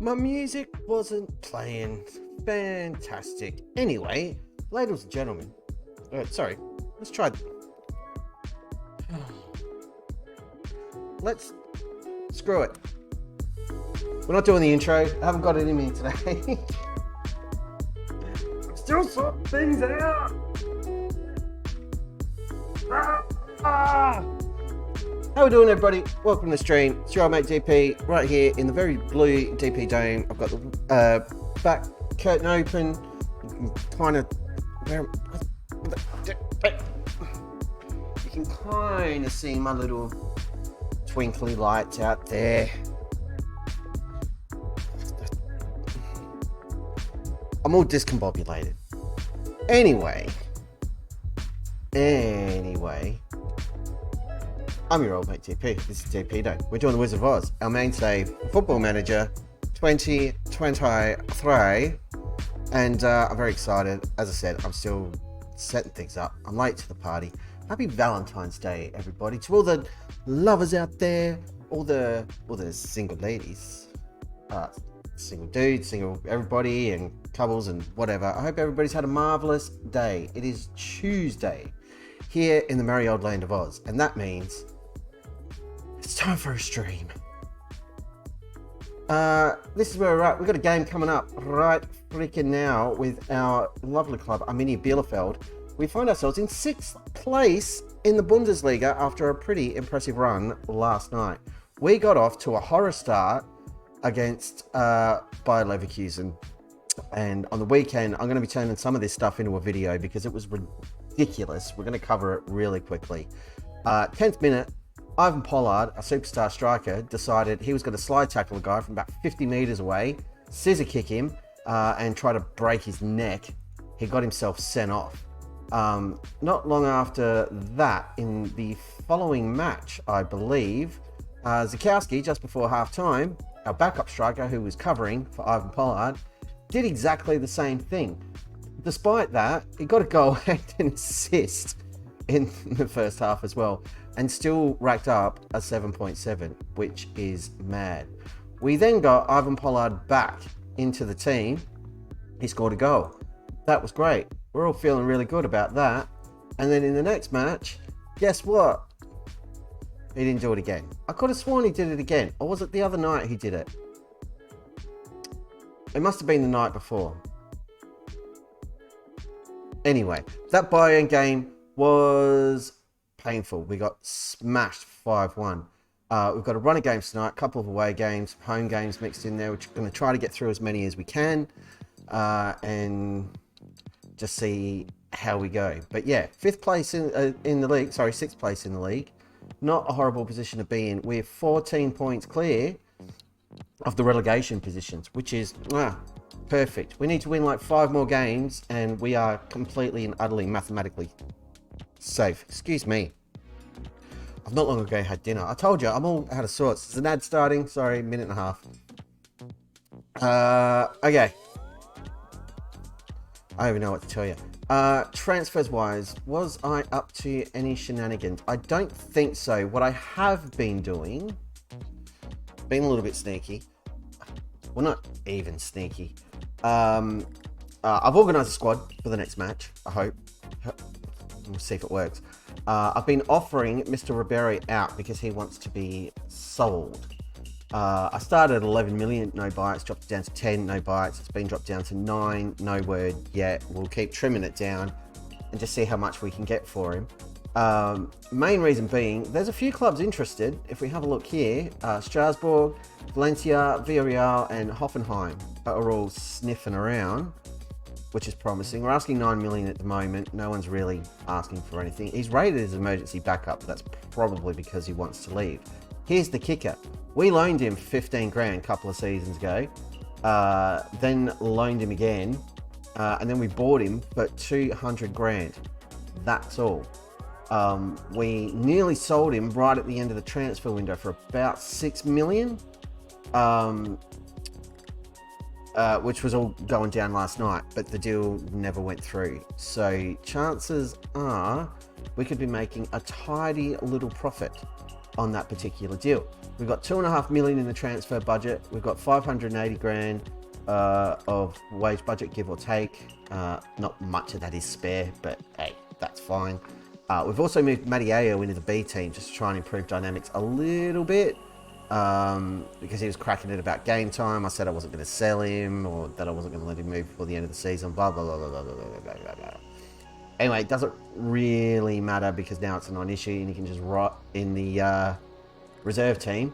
My music wasn't playing. Fantastic. Anyway, ladies and gentlemen, sorry, let's try. Let's screw it. We're not doing the intro. I haven't got it in me today. Still sorting things out. How we doing, everybody? Welcome to the stream. It's your old mate DP right here in the very blue DP dome. I've got the back curtain open. You can kind of see my little twinkly lights out there. I'm all discombobulated. Anyway, I'm your old mate DP. This is DP Day. We're doing the Wizard of Oz, our mainstay football manager 2023, and I'm very excited. As I said, I'm still setting things up. I'm late to the party. Happy Valentine's Day, everybody, to all the lovers out there, all the single ladies, single dudes, single everybody, and couples and whatever. I hope everybody's had a marvelous day. It is Tuesday here in the merry old land of Oz, and that means it's time for a stream. This is where we're at. We've got a game coming up right freaking now with our lovely club, Arminia Bielefeld. We find ourselves in 6th place in the Bundesliga after a pretty impressive run last night. We got off to a horror start against Bayer Leverkusen. And on the weekend, I'm going to be turning some of this stuff into a video because it was ridiculous. We're going to cover it really quickly. 10th minute, Ivan Pollard, a superstar striker, decided he was going to slide tackle a guy from about 50 meters away, scissor kick him, and try to break his neck. He got himself sent off. Not long after that, in the following match, I believe, Zakowski, just before half-time, our backup striker who was covering for Ivan Pollard, did exactly the same thing. Despite that, he got a goal and an assist in the first half as well, and still racked up a 7.7, which is mad. We then got Ivan Pollard back into the team. He scored a goal. That was great. We're all feeling really good about that. And then in the next match, guess what? He didn't do it again. I could have sworn he did it again. Or was it the other night he did it? It must have been the night before. Anyway, that Bayern game was painful. We got smashed 5-1. We've got a run of games tonight, a couple of away games, home games mixed in there, which we're going to try to get through as many as we can and just see how we go. But yeah, 5th place in the league, 6th place in the league. Not a horrible position to be in. We're 14 points clear of the relegation positions, which is perfect. We need to win like 5 more games and we are completely and utterly mathematically safe. Excuse me. I've not long ago had dinner. I told you, I'm all out of sorts. There's an ad starting. Sorry, minute and a half. Okay. I don't even know what to tell you. Transfers wise, was I up to any shenanigans? I don't think so. What I have been doing, being a little bit sneaky. Well, not even sneaky. I've organised a squad for the next match, I hope. We'll see if it works. I've been offering Mr. Ribery out because he wants to be sold. I started at 11 million, no bites, dropped it down to 10, no bites. It's been dropped down to 9, no word yet. We'll keep trimming it down and just see how much we can get for him. Main reason being, there's a few clubs interested. If we have a look here, Strasbourg, Valencia, Villarreal and Hoffenheim are all sniffing around, which is promising. We're asking 9 million at the moment. No one's really asking for anything. He's rated as emergency backup, but that's probably because he wants to leave. Here's the kicker. We loaned him 15 grand a couple of seasons ago, then loaned him again, and then we bought him for 200 grand. That's all. We nearly sold him right at the end of the transfer window for about 6 million, which was all going down last night, but the deal never went through. So chances are we could be making a tidy little profit on that particular deal. We've got 2.5 million in the transfer budget. We've got 580 grand of wage budget, give or take. Not much of that is spare, but hey, that's fine. We've also moved Mattiello into the B team just to try and improve dynamics a little bit. Because he was cracking it about game time. I said I wasn't going to sell him, or that I wasn't going to let him move before the end of the season, blah, blah, blah, blah, blah, blah, blah, blah, blah. Anyway, it doesn't really matter because now it's a non-issue and you can just rot in the reserve team.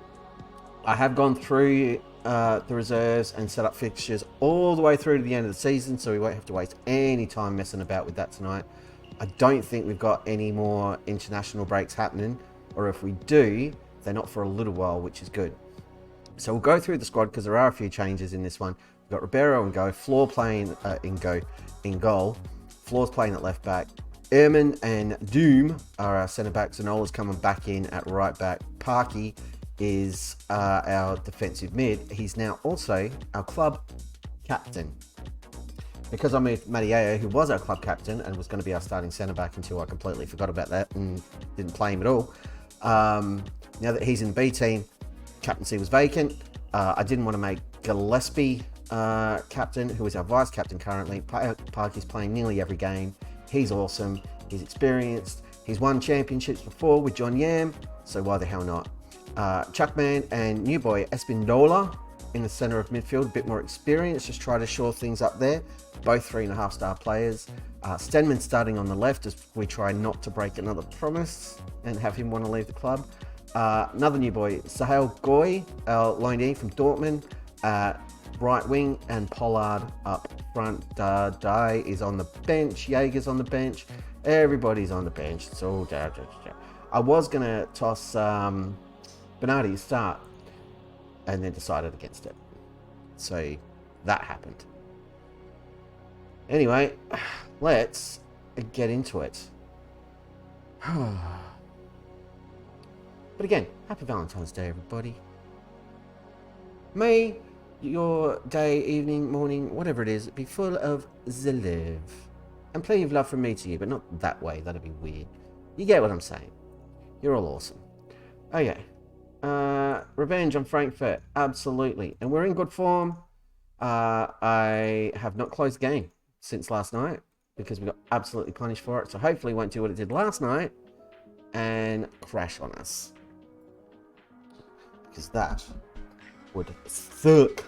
I have gone through the reserves and set up fixtures all the way through to the end of the season, so we won't have to waste any time messing about with that tonight. I don't think we've got any more international breaks happening, or if we do, they're not for a little while, which is good. So we'll go through the squad because there are a few changes in this one. We've got Ribeiro in goal, Floor playing in goal, Floor's playing at left back. Ehrman and Doom are our centre backs. Zanola's coming back in at right back. Parky is our defensive mid. He's now also our club captain. Because I moved Mattiello, who was our club captain and was going to be our starting centre back until I completely forgot about that and didn't play him at all. Now that he's in B team, captaincy was vacant. I didn't want to make Gillespie captain, who is our vice captain currently. Parky's playing nearly every game. He's awesome. He's experienced. He's won championships before with John Yam, so why the hell not? Chuckman and new boy Espindola in the centre of midfield, a bit more experience, just try to shore things up there. Both 3.5-star players. Stenman starting on the left as we try not to break another promise and have him want to leave the club. Another new boy, Sahel Goy, our loanee from Dortmund, right wing, and Pollard up front. Dye is on the bench, Jaeger's on the bench, everybody's on the bench. It's all I was going to toss Bernardi start and then decided against it. So that happened. Anyway, let's get into it. But again, happy Valentine's Day, everybody. May your day, evening, morning, whatever it is, be full of the love. And plenty of love from me to you, but not that way. That'd be weird. You get what I'm saying. You're all awesome. Okay. Revenge on Frankfurt. Absolutely. And we're in good form. I have not closed the game since last night because we got absolutely punished for it. So hopefully it won't do what it did last night and crash on us. Because that would suck.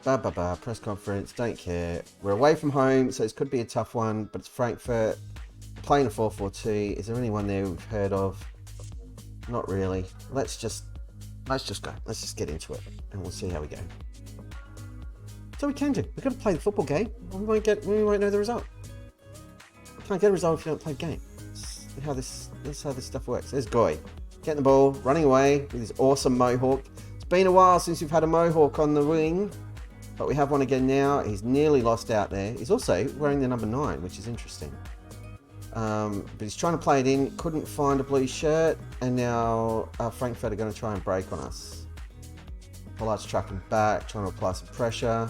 Press conference, don't care. We're away from home, so this could be a tough one, but it's Frankfurt. Playing a 4-4-2. Is there anyone there we've heard of? Not really. Let's just go. Let's just get into it and we'll see how we go. So we can do. We've got to play the football game. We won't know the result. You can't get a result if you don't play the game. That's how this stuff works. There's Goy. Getting the ball, running away with his awesome mohawk. It's been a while since we've had a mohawk on the wing, but we have one again now. He's nearly lost out there. He's also wearing the number 9, which is interesting. But he's trying to play it in, couldn't find a blue shirt, and now Frankfurt are going to try and break on us. Pollard's tracking back, trying to apply some pressure,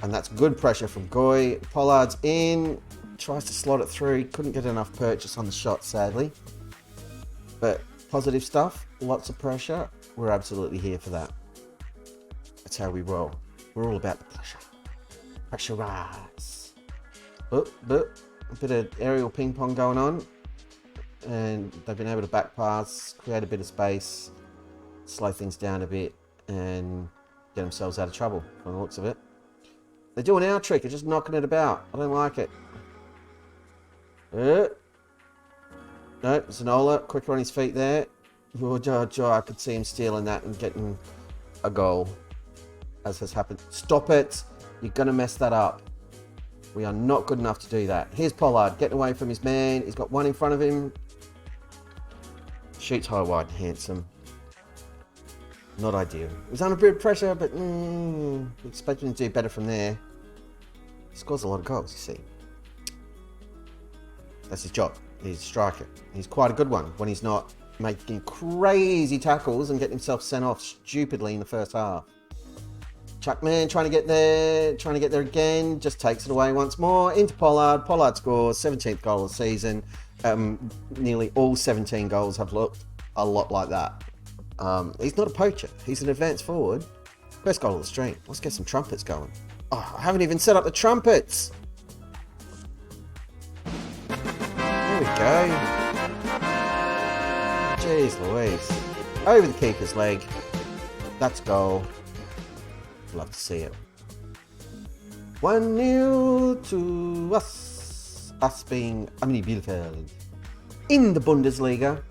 and that's good pressure from Goy. Pollard's in, tries to slot it through, couldn't get enough purchase on the shot, sadly. But positive stuff, lots of pressure. We're absolutely here for that. That's how we roll. We're all about the pressure. Pressurize. A bit of aerial ping pong going on. And they've been able to back pass, create a bit of space, slow things down a bit, and get themselves out of trouble from the looks of it. They're doing our trick, they're just knocking it about. I don't like it. No, Zanola, quicker on his feet there. I could see him stealing that and getting a goal, as has happened. Stop it. You're going to mess that up. We are not good enough to do that. Here's Pollard, getting away from his man. He's got one in front of him. Shoots high, wide, handsome. Not ideal. He was under a bit of pressure, but expecting him to do better from there. He scores a lot of goals, you see. That's his job. He's a striker. He's quite a good one when he's not making crazy tackles and getting himself sent off stupidly in the first half. Chuckman trying to get there again, just takes it away once more into Pollard. Pollard scores 17th goal of the season. Nearly all 17 goals have looked a lot like that. He's not a poacher. He's an advanced forward. First goal of the stream. Let's get some trumpets going. Oh, I haven't even set up the trumpets. There we go. Jeez Louise. Over the keeper's leg. That's goal. Love to see it. 1-0 to us. Us being Arminia Bielefeld. In the Bundesliga.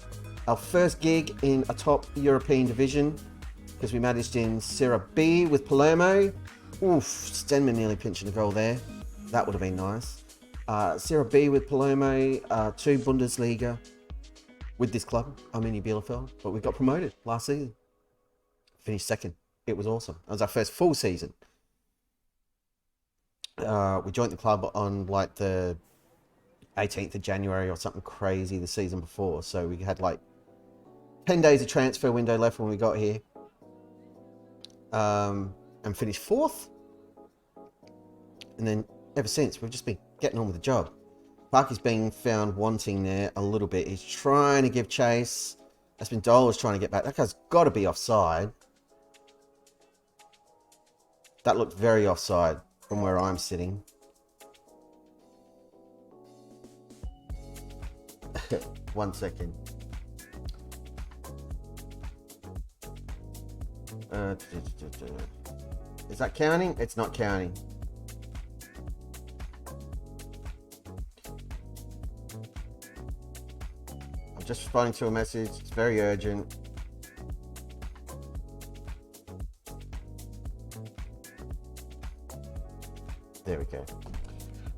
Our first gig in a top European division. Because we managed in Serie B with Palermo. Oof, Stenman nearly pinching a goal there. That would have been nice. Serie B with Palermo. 2 Bundesliga with this club, Arminia Bielefeld. But we got promoted last season. Finished second. It was awesome. That was our first full season. We joined the club on like the 18th of January or something crazy the season before. So we had like 10 days of transfer window left when we got here. And finished 4th. And then ever since, we've just been getting on with the job. Parky's being found wanting there a little bit. He's trying to give chase. Espindola trying to get back. That guy's got to be offside. That looked very offside from where I'm sitting. One second. Is that counting? It's not counting. I'm just responding to a message. It's very urgent. There we go.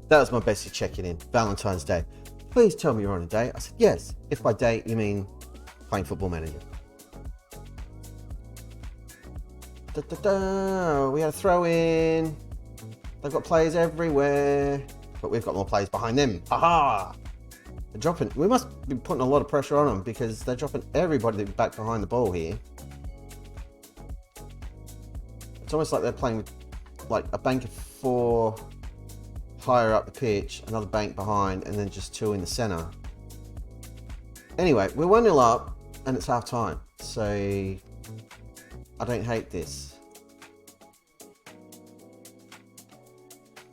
That was my bestie checking in. Valentine's Day. Please tell me you're on a date. I said, yes. If by date you mean playing Football Manager. We had a throw in. They've got players everywhere. But we've got more players behind them. Aha! They're dropping. We must be putting a lot of pressure on them because they're dropping everybody back behind the ball here. It's almost like they're playing with like a bank of 4 higher up the pitch, another bank behind, and then just 2 in the centre. Anyway, we're 1-0 up and it's half time. So I don't hate this.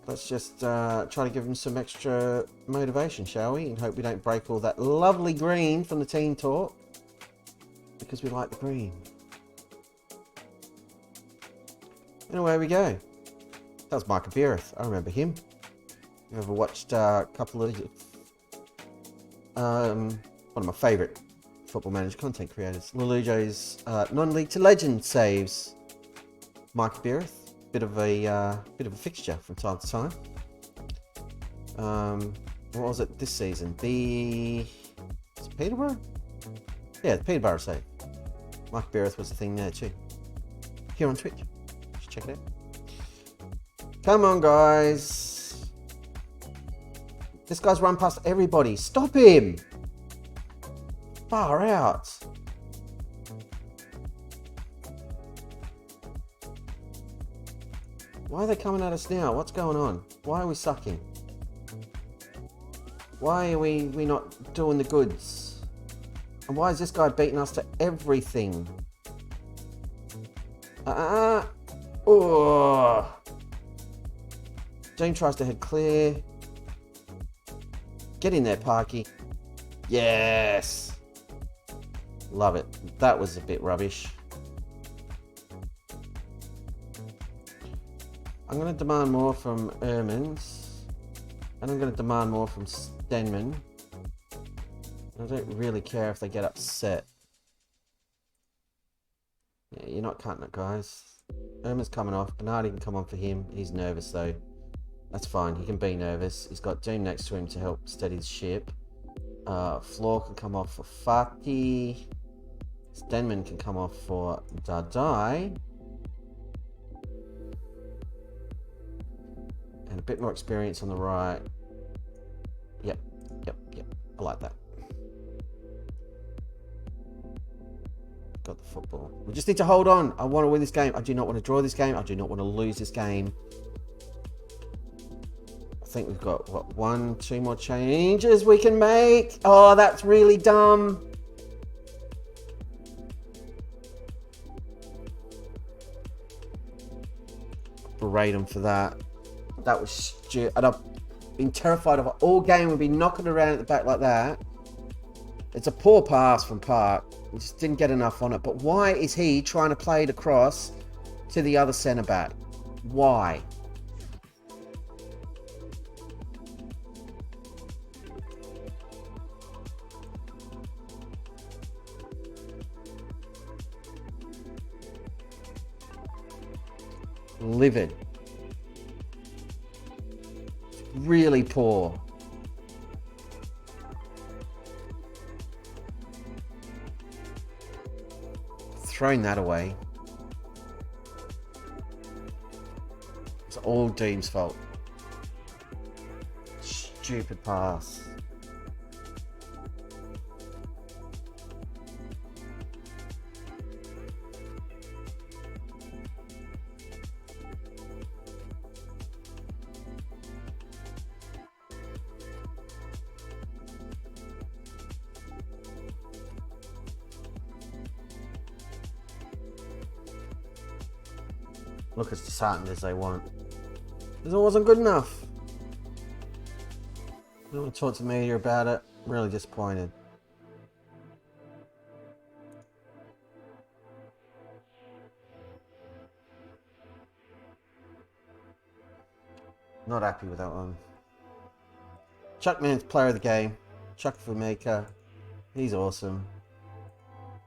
Let's just try to give them some extra motivation, shall we? And hope we don't break all that lovely green from the team talk. Because we like the green. And away we go. That was Micah Beereth. I remember him. You ever watched a couple of... one of my favourite Football Manager content creators. Lelujo's non-league to legend saves. Micah Beereth. Bit of a fixture from time to time. What was it this season? Is it Peterborough? Yeah, the Peterborough save. Mike Beereth was the thing there too. Here on Twitch. Just check it out. Come on, guys. This guy's run past everybody. Stop him. Far out. Why are they coming at us now? What's going on? Why are we sucking? Why are we not doing the goods? And why is this guy beating us to everything? Oh. James tries to head clear. Get in there, Parky. Yes. Love it. That was a bit rubbish. I'm going to demand more from Ermans. And I'm going to demand more from Stenman. I don't really care if they get upset. Yeah, you're not cutting it, guys. Erman's coming off. Bernardi can come on for him. He's nervous, though. That's fine. He can be nervous. He's got Doom next to him to help steady the ship. Floor can come off for Fatih. Stenman can come off for Dadai. And a bit more experience on the right. Yep. I like that. Got the football. We just need to hold on. I want to win this game. I do not want to draw this game. I do not want to lose this game. I think we've got, what, 1, 2 more changes we can make. Oh, that's really dumb. berate him for that. That was stupid. And I've been terrified of it all game. We've been knocking around at the back like that. It's a poor pass from Park. He just didn't get enough on it. But why is he trying to play it across to the other centre back? Why? Livid. Really poor. Throwing that away. It's all Dean's fault. Stupid pass. Look as disheartened as they want. Because it wasn't good enough. I don't want to talk to the media about it. I'm really disappointed. Not happy with that one. Chuckman's player of the game. Chuck Fumika. He's awesome.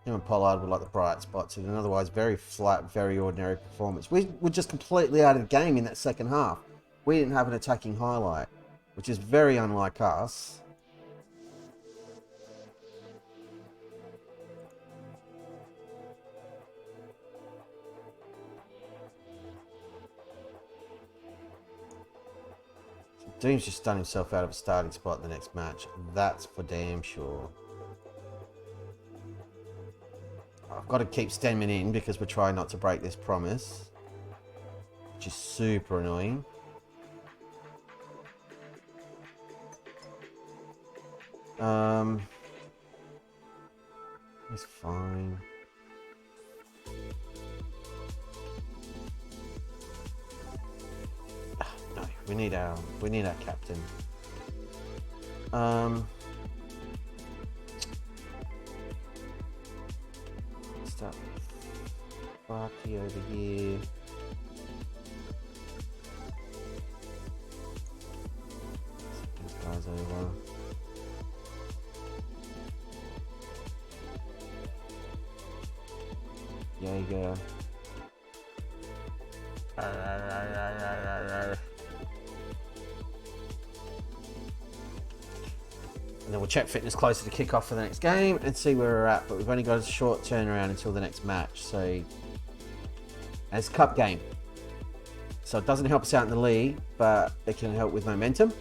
Him and Pollard were like the bright spots in an otherwise very flat, very ordinary performance. We were just completely out of the game in that second half. We didn't have an attacking highlight, which is very unlike us. Dean's just done himself out of a starting spot in the next match. That's for damn sure. I've got to keep Stenman in because we're trying not to break this promise, which is super annoying. It's fine. No, we need our captain. Start Barty over here. These guys over. Jaeger. And then we'll check fitness closer to kick off for the next game and see where we're at. But we've only got a short turnaround until the next match. So, it's a cup game. So it doesn't help us out in the league, but it can help with momentum.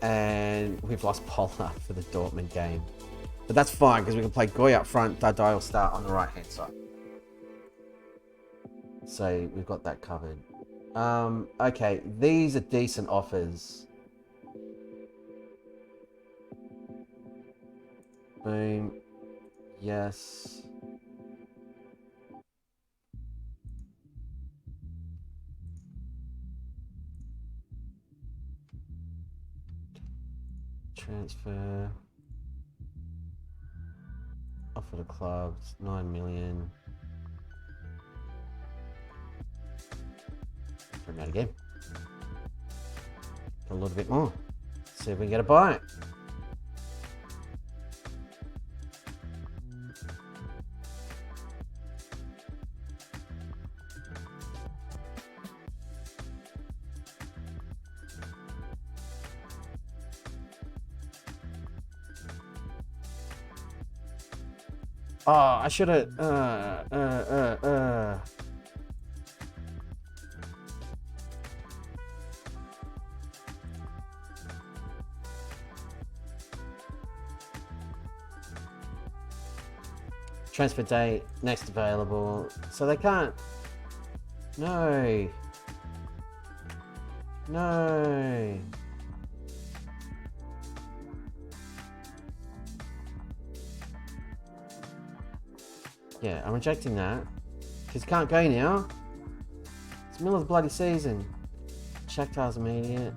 And we've lost Pollard for the Dortmund game. But that's fine because we can play Goy up front, Dadai will start on the right hand side. So we've got that covered. Okay, these are decent offers. Boom. Yes. Transfer. Offer the clubs, 9 million. From that again. A little bit more. See if we can get a buy. Oh, I should have. Transfer date, next available. So they can't. No. No. Yeah, I'm rejecting that. Because you can't go now. It's the middle of the bloody season. Shakhtar's immediate.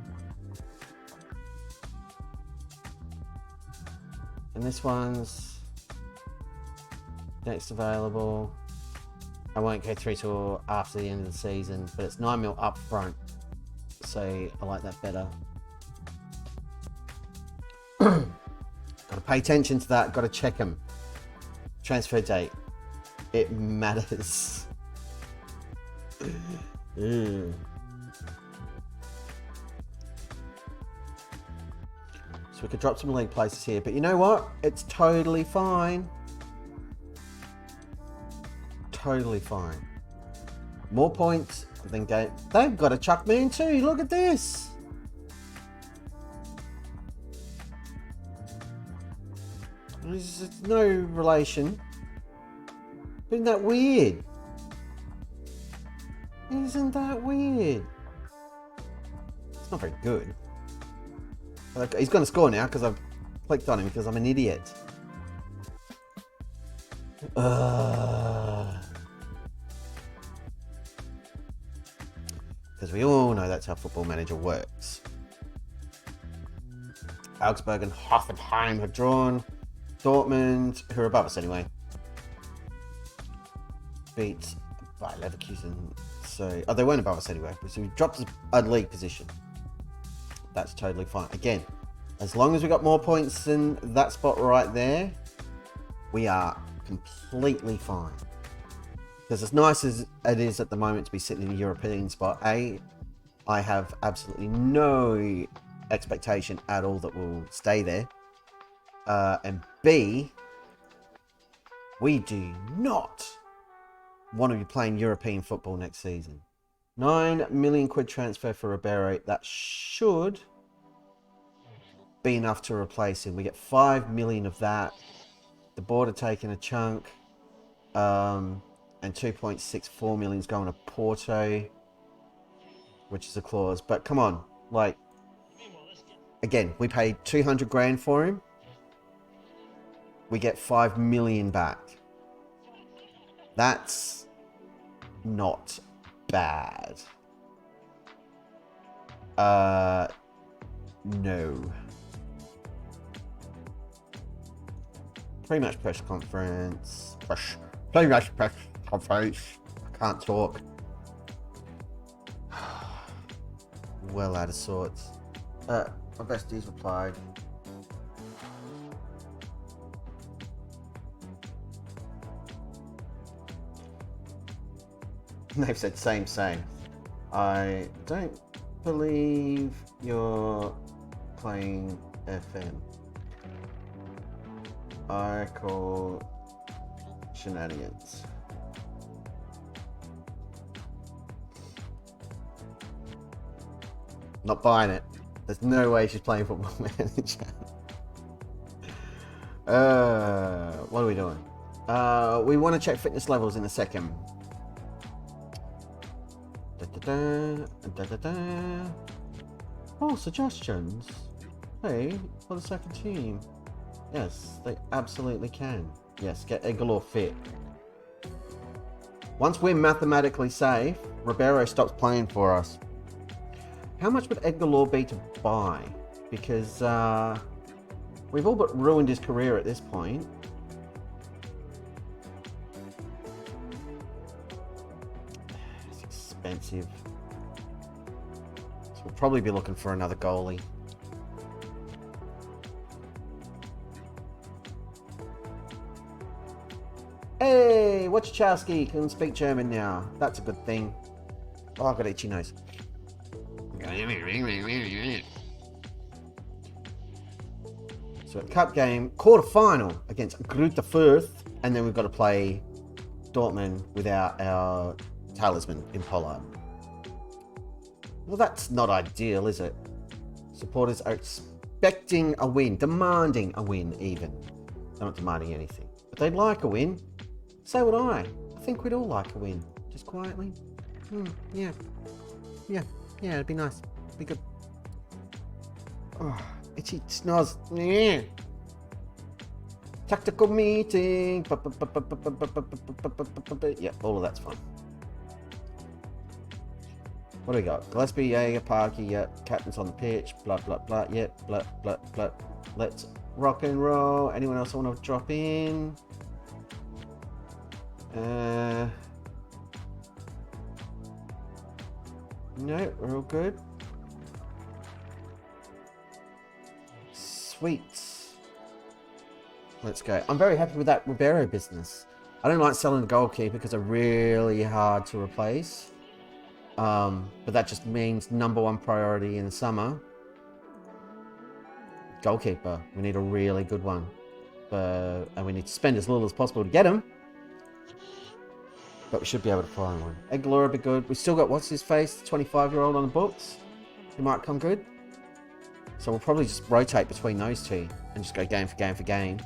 And this one's next available. I won't go through till after the end of the season, but it's 9 mil up front. So I like that better. Got to pay attention to that. Got to check them. Transfer date. It matters. So we could drop some league places here, but you know what? It's totally fine. Totally fine. More points than game. They've got a chuck me in too. Look at this. There's no relation. Isn't that weird? Isn't that weird? It's not very good. He's going to score now because I've clicked on him because I'm an idiot. Because we all know that's how Football Manager works. Augsburg and Hoffenheim have drawn. Dortmund, who are above us anyway, beat by Leverkusen. So, they weren't above us anyway. So we dropped a league position. That's totally fine. Again, as long as we got more points than that spot right there, we are completely fine. Because as nice as it is at the moment to be sitting in a European spot, I have absolutely no expectation at all that we'll stay there. And B, we do not want to be playing European football next season. 9 million quid transfer for Ribeiro. That should be enough to replace him. We get 5 million of that. The board are taking a chunk. And 2.64 million is going to Porto, which is a clause. But come on, like, again, we paid 200 grand for him. We get 5 million back. That's not bad. No. Pre-match press conference. Pre-match press conference. I can't talk. Well out of sorts. My besties replied. They've said same. I don't believe you're playing FM. I call shenanigans. Not buying it. There's no way she's playing Football Manager. What are we doing? We want to check fitness levels in a second. Oh, suggestions. Hey, for the second team. Yes, they absolutely can. Yes, get Egalor fit. Once we're mathematically safe, Ribeiro stops playing for us. How much would Egalor be to buy? Because we've all but ruined his career at this point. It's expensive. So we'll probably be looking for another goalie. Hey, Wachowski can speak German now. That's a good thing. Oh, I've got itchy nose. So a cup game, quarter-final against Greuther Fürth, and then we've got to play Dortmund without our talisman in Pollard. Well, that's not ideal, is it? Supporters are expecting a win, demanding a win even. They're not demanding anything, but they'd like a win. So would I. I think we'd all like a win. Just quietly. Yeah, it'd be nice. It'd be good. Oh, itchy snaz. Yeah. Tactical meeting. Yeah, all of that's fine. What do we got? Gillespie, Jaeger, Parky, yep. Captain's on the pitch. Blah, blah, blah. Yep. Blah, blah, blah. Let's rock and roll. Anyone else want to drop in? No, we're all good. Sweet. Let's go. I'm very happy with that Ribeiro business. I don't like selling the goalkeeper because they're really hard to replace. But that just means #1 priority in the summer. Goalkeeper. We need a really good one. And we need to spend as little as possible to get him. But we should be able to find one. Egglor would be good. We still got what's his face, the 25-year-old on the books. He might come good. So we'll probably just rotate between those two and just go game for game for game.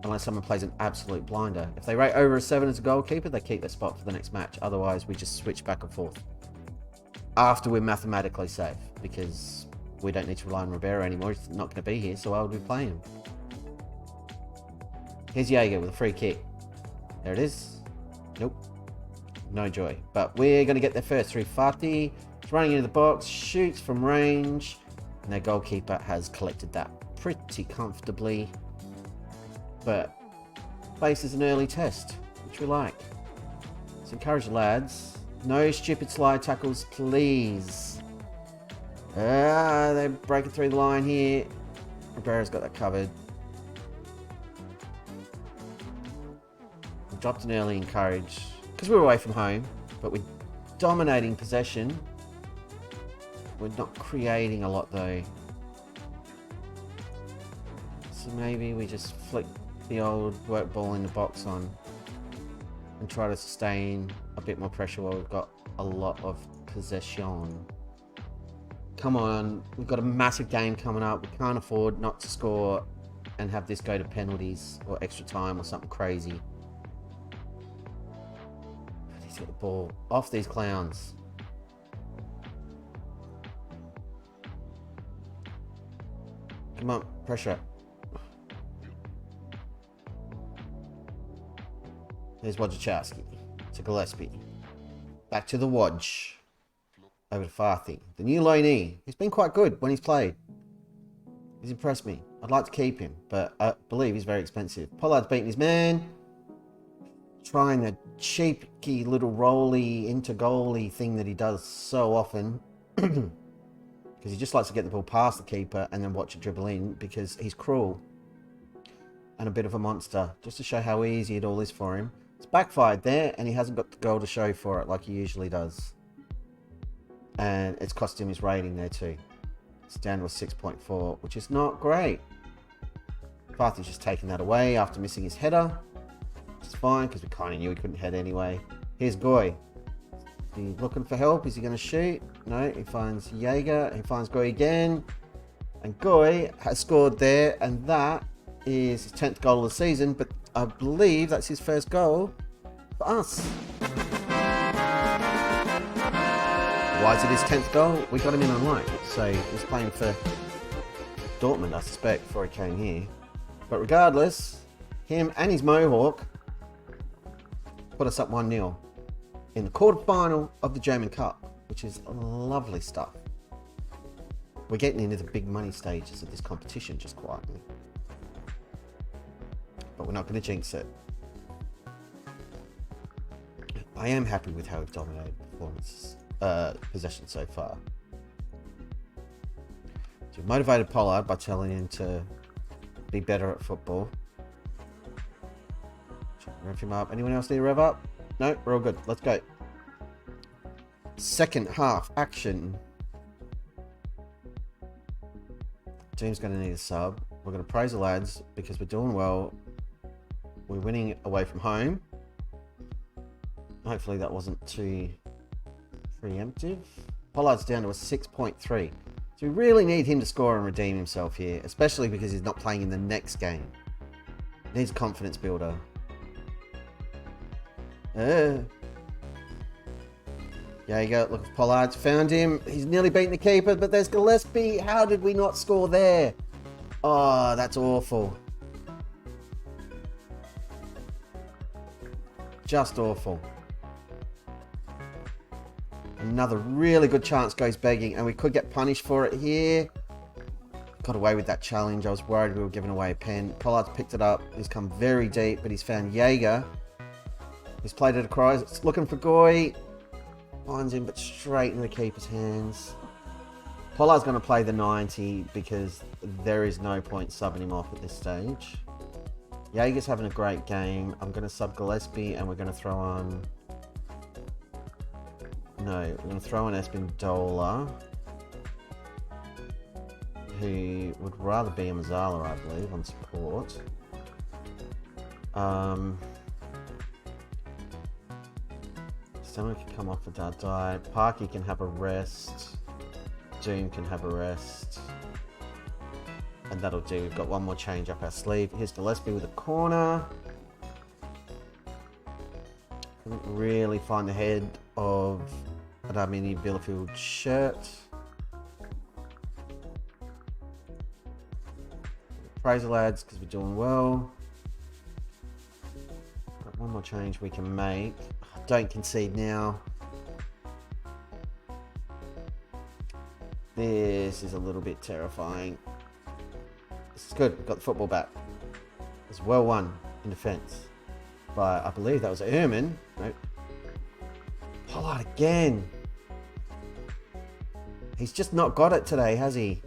Unless someone plays an absolute blinder. If they rate over a 7 as a goalkeeper, they keep their spot for the next match. Otherwise, we just switch back and forth. After we're mathematically safe. Because we don't need to rely on Ribeiro anymore. He's not going to be here, so why would we play him? Here's Jaeger with a free kick. There it is. Nope. No joy. But we're going to get there first through Fatih. He's running into the box. Shoots from range. And their goalkeeper has collected that pretty comfortably. But faces an early test, which we like. Let's encourage the lads. No stupid slide tackles, please. They're breaking through the line here. Ribeiro's got that covered. We dropped an early encourage because we're away from home, but we're dominating possession. We're not creating a lot though. So maybe we just flick the old work ball in the box on and try to sustain a bit more pressure while we've got a lot of possession. Come on, we've got a massive game coming up. We can't afford not to score and have this go to penalties or extra time or something crazy. Let's get the ball off these clowns. Come on, pressure. There's Wojciechowski to Gillespie. Back to the Wodge. Over to Fatih. The new loanee. He's been quite good when he's played. He's impressed me. I'd like to keep him, but I believe he's very expensive. Pollard's beating his man. Trying the cheeky little rolly into goalie thing that he does so often. Because he just likes to get the ball past the keeper and then watch it dribble in because he's cruel. And a bit of a monster. Just to show how easy it all is for him. It's backfired there and he hasn't got the goal to show for it like he usually does. And it's cost him his rating there too. It's down to a 6.4, which is not great. Fatih's just taking that away after missing his header. Which is fine, because we kind of knew he couldn't head anyway. Here's Goy. Is he looking for help? Is he going to shoot? No, he finds Jaeger. He finds Goy again. And Goy has scored there, and that is his 10th goal of the season, but I believe that's his first goal for us. Why is it his 10th goal? We got him in on loan, so he was playing for Dortmund, I suspect, before he came here. But regardless, him and his Mohawk put us up 1-0 in the quarterfinal of the German Cup, which is lovely stuff. We're getting into the big money stages of this competition just quietly. But we're not going to jinx it. I am happy with how we've dominated performances. Possession so far. So we've motivated Pollard by telling him to be better at football. Rev him up. Anyone else need to rev up? No, we're all good. Let's go. Second half action. Team's going to need a sub. We're going to praise the lads because we're doing well. We're winning away from home. Hopefully that wasn't too preemptive. Pollard's down to a 6.3. So we really need him to score and redeem himself here, especially because he's not playing in the next game. Needs a confidence builder. There you go. Look, Pollard's found him. He's nearly beaten the keeper, but there's Gillespie. How did we not score there? Oh, that's awful. Just awful. Another really good chance goes begging, and we could get punished for it here. Got away with that challenge. I was worried we were giving away a pen. Pollard's picked it up. He's come very deep, but he's found Jaeger. He's played it across. It's looking for Goy. Finds him, but straight in the keeper's hands. Pollard's going to play the 90 because there is no point subbing him off at this stage. Jaeger's having a great game. I'm going to sub Gillespie, and we're going to throw on... No, we're going to throw on Espindola, who would rather be a Mazzala, I believe, on support. Someone can come off for Dardai. Parky can have a rest. Doom can have a rest. And that'll do. We've got one more change up our sleeve. Here's Gillespie with a corner. Couldn't really find the head of an Arminia Bielefeld shirt. Praise the lads, because we're doing well. Got one more change we can make. Don't concede now. This is a little bit terrifying. This is good. We've got the football back. It's well won in defence. But I believe that was Ehrman. Nope. Pollard again. He's just not got it today, has he?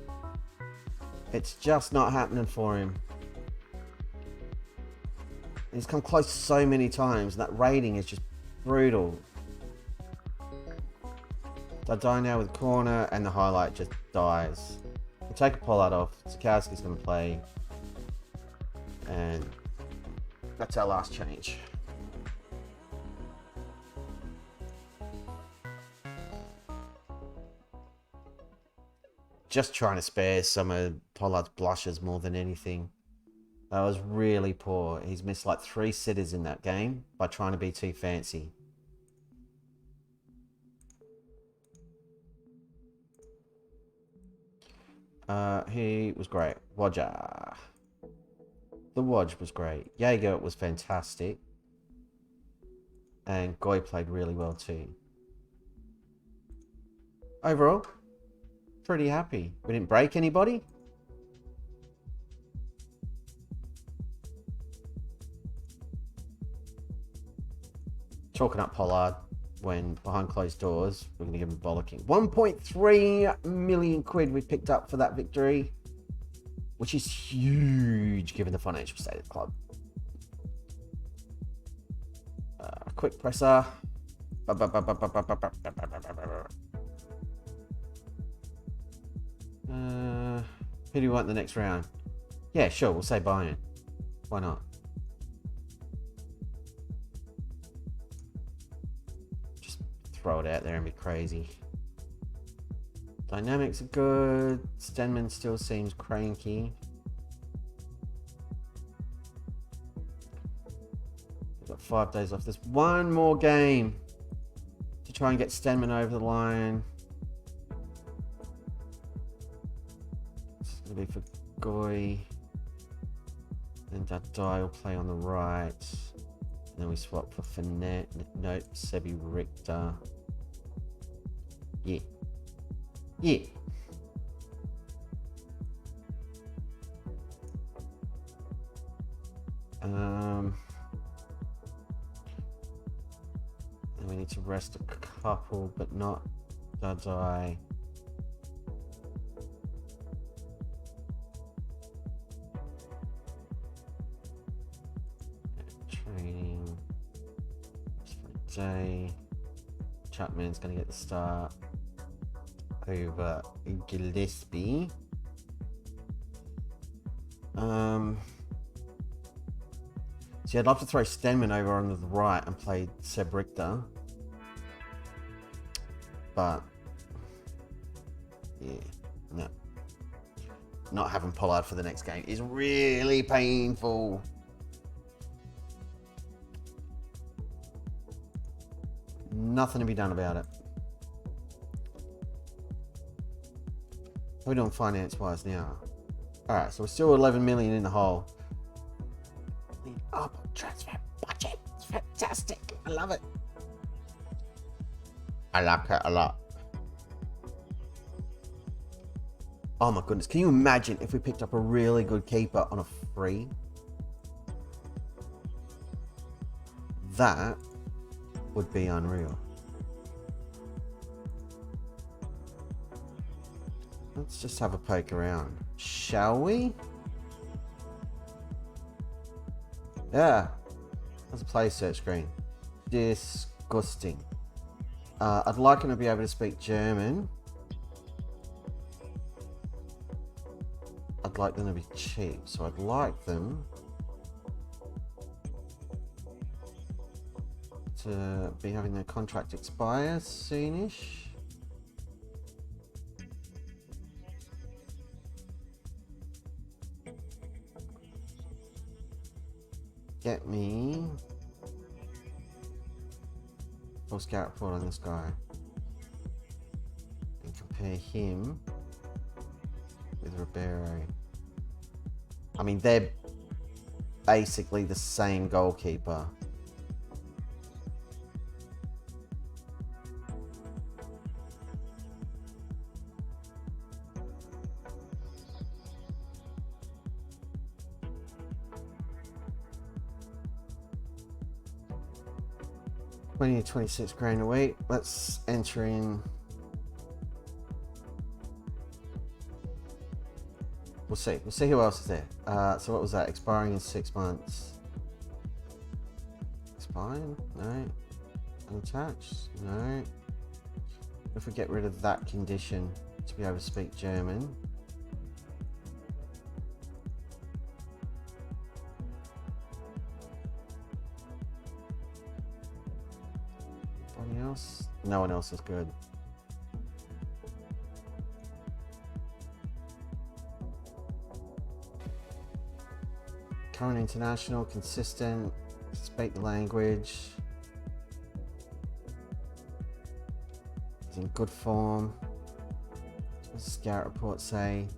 It's just not happening for him. He's come close so many times. And that rating is just brutal. Dardai now with corner, and the highlight just dies. We'll take a Pollard off. Sikowski's going to play. And that's our last change. Just trying to spare some of Pollard's blushes more than anything. That was really poor. He's missed like 3 sitters in that game by trying to be too fancy. He was great. Wodger. The Wodge was great. Jaeger was fantastic. And Goy played really well too. Overall, pretty happy. We didn't break anybody. Chalking up Pollard when behind closed doors. We're going to give him a bollocking. 1.3 million quid we picked up for that victory, which is huge given the financial state of the club. Quick presser. Who do you want in the next round? Yeah, sure, we'll say Bayern. Why not? Just throw it out there and be crazy. Dynamics are good. Stenman still seems cranky. We've got 5 days left. There's one more game to try and get Stenman over the line. It's going to be for Goy. Then Dardai will play on the right. And then we swap for Finette. Nope, Sebi Richter. Yeah. Yeah. And we need to rest a couple, but not Dardai. Training. Just for a day. Chapman's going to get the start over Gillespie. See, I'd love to throw Stenman over on the right and play Seb Richter. But, yeah, no. Not having Pollard for the next game is really painful. Nothing to be done about it. We're doing finance-wise now. Alright, so we're still 11 million in the hole. The up transfer budget is fantastic. I love it. I like it a lot. Oh my goodness, can you imagine if we picked up a really good keeper on a free? That would be unreal. Let's just have a poke around, shall we? Yeah, that's a play search screen. Disgusting. I'd like him to be able to speak German. I'd like them to be cheap, so I'd like them to be having their contract expire soonish. Get me full scout report on this guy and compare him with Ribeiro. I mean, they're basically the same goalkeeper. $20 to $26,000 a week. Let's enter in. We'll see. We'll see who else is there. So what was that? Expiring in 6 months. Expiring? No. Unattached? No. If we get rid of that condition to be able to speak German. Anybody else? No one else is good. Current international, consistent, speak the language, is in good form. What does the scout report say?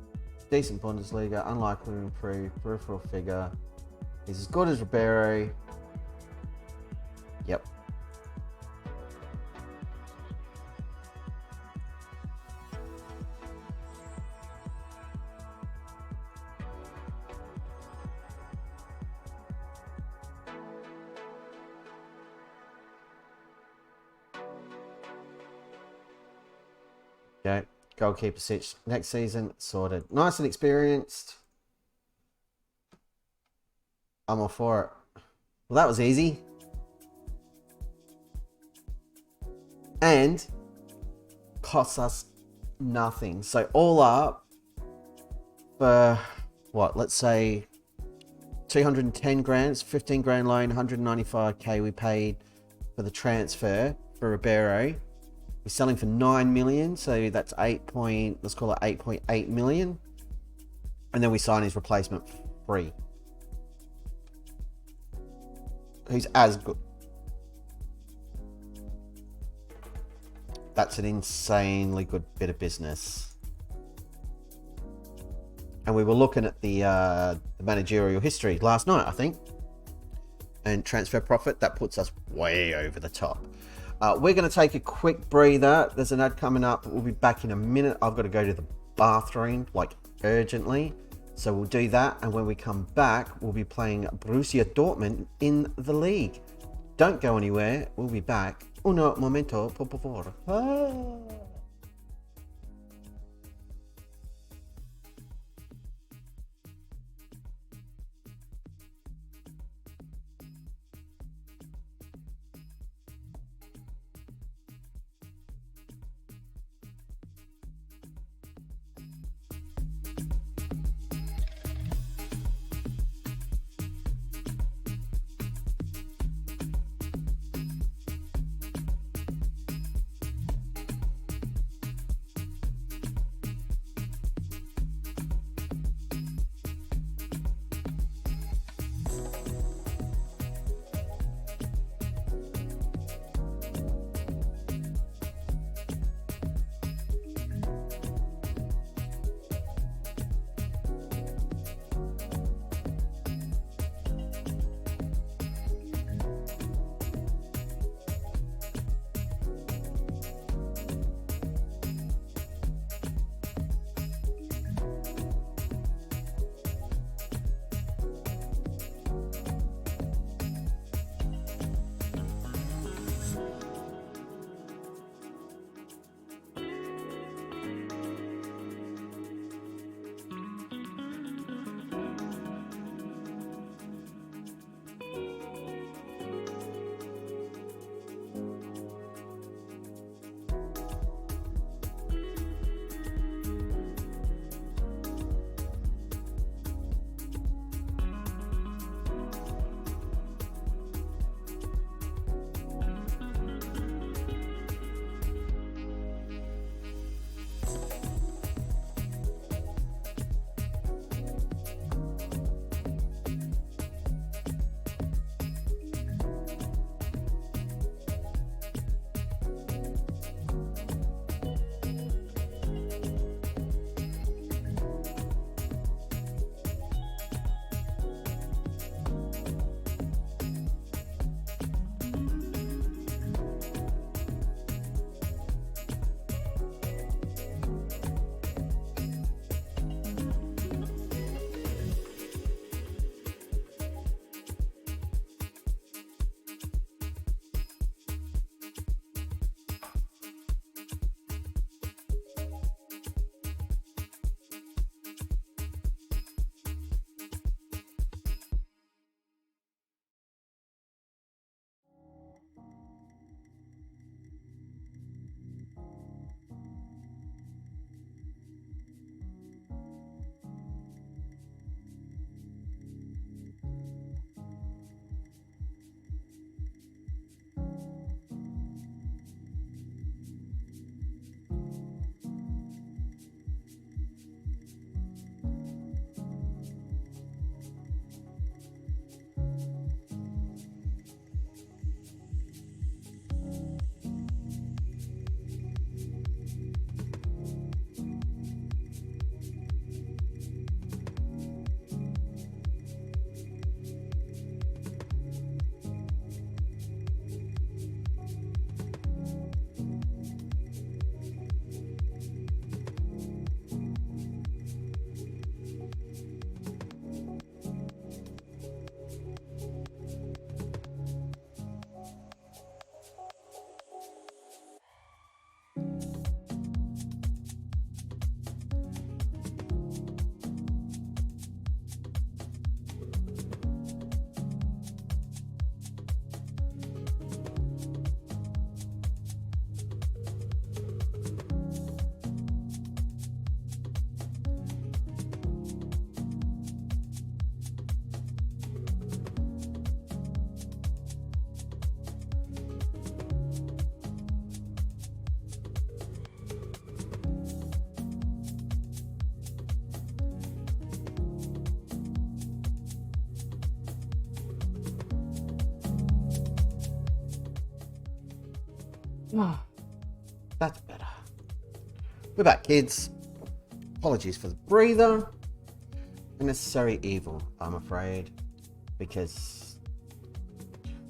Decent Bundesliga, unlikely to improve, peripheral figure. He's as good as Ribeiro. Yep. Okay, goalkeeper switch next season sorted. Nice and experienced. I'm all for it. Well, that was easy. And costs us nothing. So all up for what? Let's say 210 grand, 15 grand loan, 195k we paid for the transfer for Ribeiro. We're selling for 9 million, so that's let's call it 8.8 million. And then we sign his replacement free. Who's as good. That's an insanely good bit of business. And we were looking at the managerial history last night, I think. And transfer profit, that puts us way over the top. We're going to take a quick breather. There's an ad coming up. We'll be back in a minute. I've got to go to the bathroom, like urgently. So we'll do that. And when we come back, we'll be playing Borussia Dortmund in the league. Don't go anywhere. We'll be back. Uno momento, por favor. That's better. We're back, kids. Apologies for the breather. A necessary evil, I'm afraid. Because,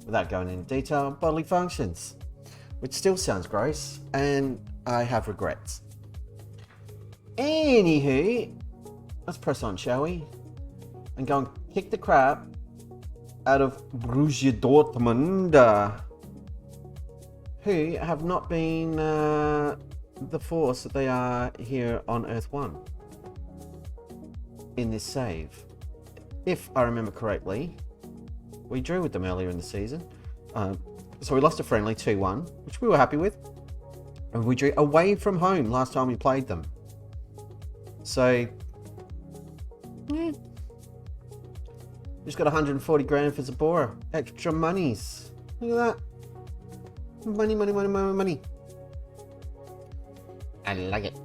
without going into detail, bodily functions. Which still sounds gross, and I have regrets. Anywho, let's press on, shall we? And go and kick the crap out of Borussia Dortmund, who have not been the force that they are here on Earth 1 in this save. If I remember correctly, we drew with them earlier in the season. So we lost a friendly 2-1, which we were happy with. And we drew away from home last time we played them. So, yeah. Just got 140 grand for Zabora. Extra monies. Look at that. Money, money, money, money, money. I like it.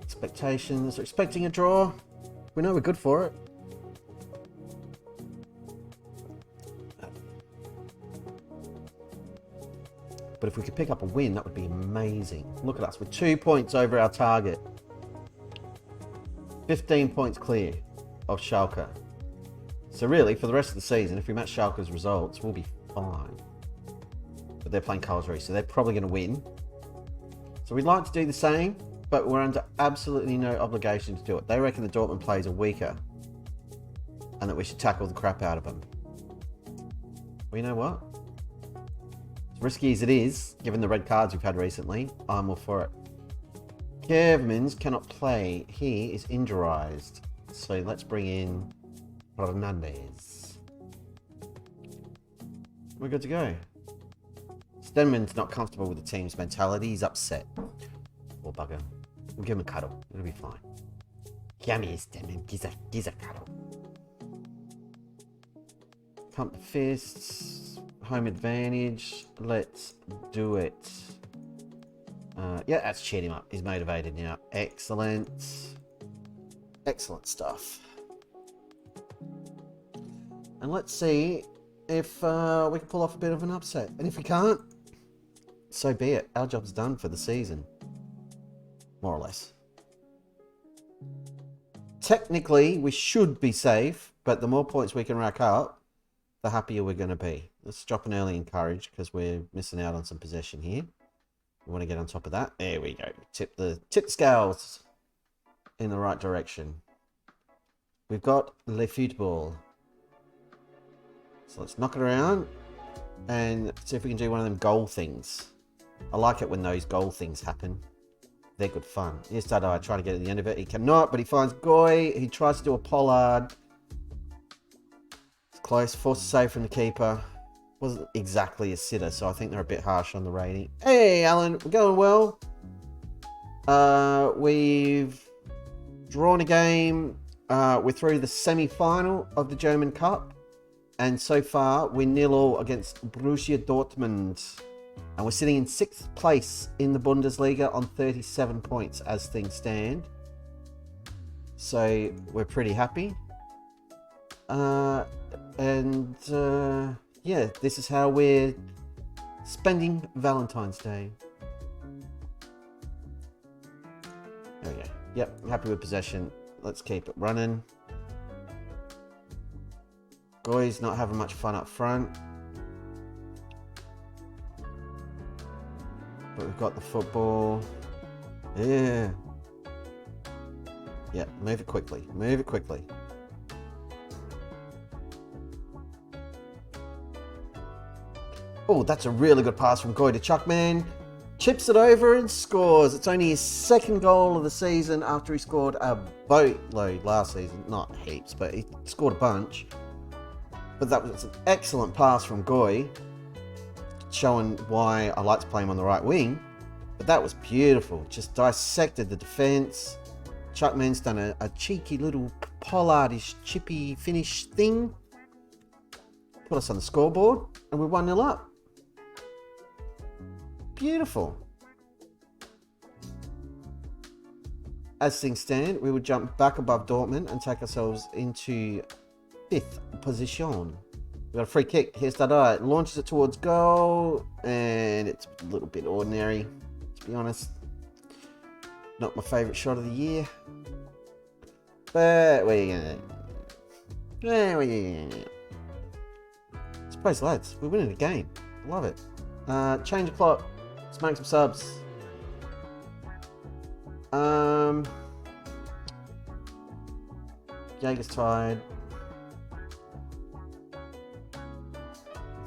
Expectations. We're expecting a draw. We know we're good for it. But if we could pick up a win, that would be amazing. Look at us. We're 2 points over our target. 15 points clear of Schalke. So really, for the rest of the season, if we match Schalke's results, we'll be fine. But they're playing Karlsruhe, so they're probably going to win. So we'd like to do the same, but we're under absolutely no obligation to do it. They reckon the Dortmund players are weaker and that we should tackle the crap out of them. Well, you know what? As risky as it is, given the red cards we've had recently, I'm all for it. Kervmans cannot play. He is injurized. So let's bring in Fernandez. We're good to go. Stenman's not comfortable with the team's mentality. He's upset. Poor bugger. We'll give him a cuddle. It'll be fine. Come here, Stenman. Give a cuddle. Pump the fists. Home advantage. Let's do it. Yeah, that's cheered him up. He's motivated now. Excellent. Excellent stuff. And let's see if we can pull off a bit of an upset. And if we can't, so be it. Our job's done for the season. More or less. Technically, we should be safe, but the more points we can rack up, the happier we're going to be. Let's drop an early encourage because we're missing out on some possession here. We want to get on top of that. There we go. Tip the scales in the right direction. We've got Le Football. So let's knock it around and see if we can do one of them goal things. I like it when those goal things happen. They're good fun. Here's Tadai trying to get at the end of it. He cannot, but he finds Goy. He tries to do a pollard. It's close. Forced to save from the keeper. Wasn't exactly a sitter, so I think they're a bit harsh on the rating. Hey, Alan, we're going well. We've drawn a game. We're through the semi-final of the German Cup. And so far, we're 0-0 against Borussia Dortmund. And we're sitting in 6th place in the Bundesliga on 37 points as things stand. So, we're pretty happy. Yeah, this is how we're spending Valentine's Day. There we go. Yep, I'm happy with possession. Let's keep it running. Goy's not having much fun up front. But we've got the football. Yeah. Yeah, move it quickly. Move it quickly. Oh, that's a really good pass from Goy to Chuckman. Chips it over and scores. It's only his second goal of the season after he scored a boatload last season. Not heaps, but he scored a bunch. But that was an excellent pass from Goy, showing why I like to play him on the right wing. But that was beautiful. Just dissected the defence. Chuckman's done a cheeky little pollardish chippy finish thing. Put us on the scoreboard, and we're 1-0 up. Beautiful. As things stand, we would jump back above Dortmund and take ourselves into 5th position. We got a free kick. Here's Dadai. Launches it towards goal. And it's a little bit ordinary, to be honest. Not my favourite shot of the year. But what are you going to do? Surprise, lads. We're winning the game. Love it. Change the clock. Let's make some subs. Jaeger's tired.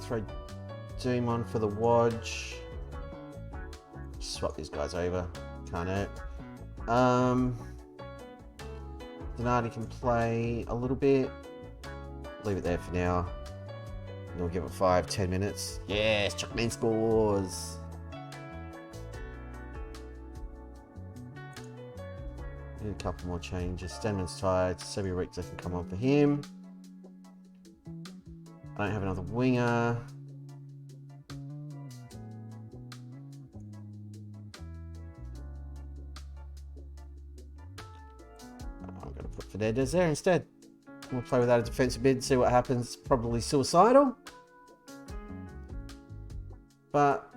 Throw Doom on for the Wodge. Swap these guys over. Can't hurt. Donati can play a little bit. Leave it there for now. We'll give it 5-10 minutes. Yes, Chuckman scores. Need a couple more changes. Stenman's tired. Sebi Richter can come on for him. I don't have another winger. I'm going to put Fernandez there instead. We'll play without a defensive mid, see what happens. Probably suicidal. But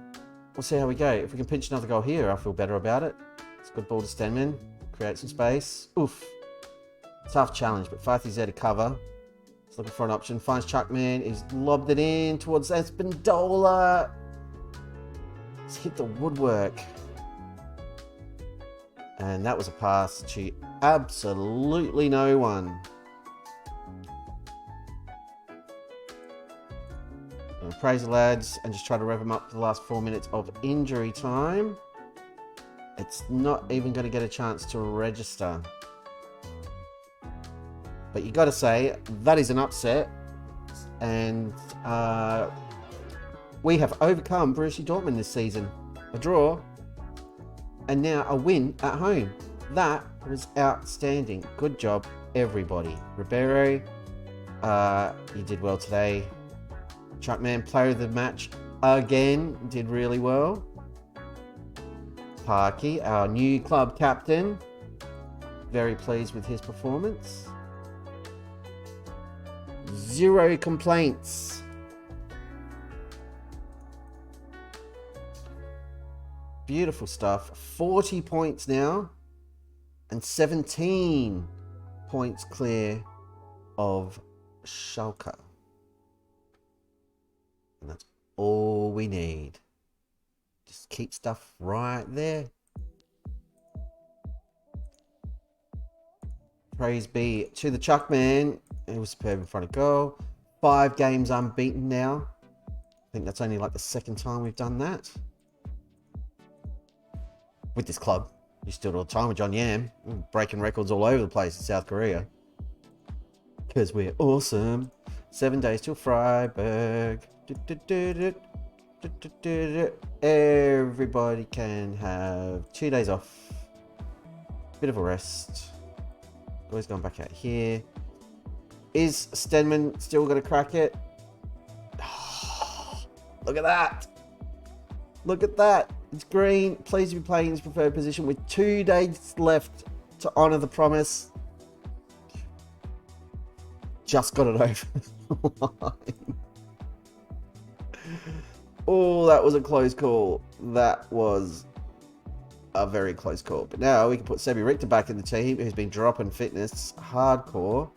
we'll see how we go. If we can pinch another goal here, I feel better about it. It's a good ball to Stenman. Create some space. Oof. Tough challenge, but Fathi's there to cover. He's looking for an option. Finds Chuckman. He's lobbed it in towards Espindola. He's hit the woodwork. And that was a pass to absolutely no one. Praise the lads and just try to rev them up for the last 4 minutes of injury time. It's not even going to get a chance to register. But you got to say, that is an upset. And we have overcome Borussia Dortmund this season. A draw. And now a win at home. That was outstanding. Good job, everybody. Ribeiro, you did well today. Chuckman, player of the match again, did really well. Parky, our new club captain, very pleased with his performance. 0 complaints. Beautiful stuff. 40 points now and 17 points clear of Schalke. And that's all we need. Just keep stuff right there. Praise be to the Chuckman. He was superb in front of goal. 5 games unbeaten now. I think that's only like the second time we've done that. With this club. You still do all the time with John Yam. Breaking records all over the place in South Korea. Because we're awesome. 7 days till Freiburg. Everybody can have 2 days off. Bit of a rest. Always going back out here. Is Stenman still going to crack it? Oh, look at that. Look at that. It's green. Pleased to be playing in his preferred position with 2 days left to honour the promise. Just got it over the line. Oh, that was a close call. That was a very close call. But now we can put Sebi Richter back in the team, who's been dropping fitness hardcore.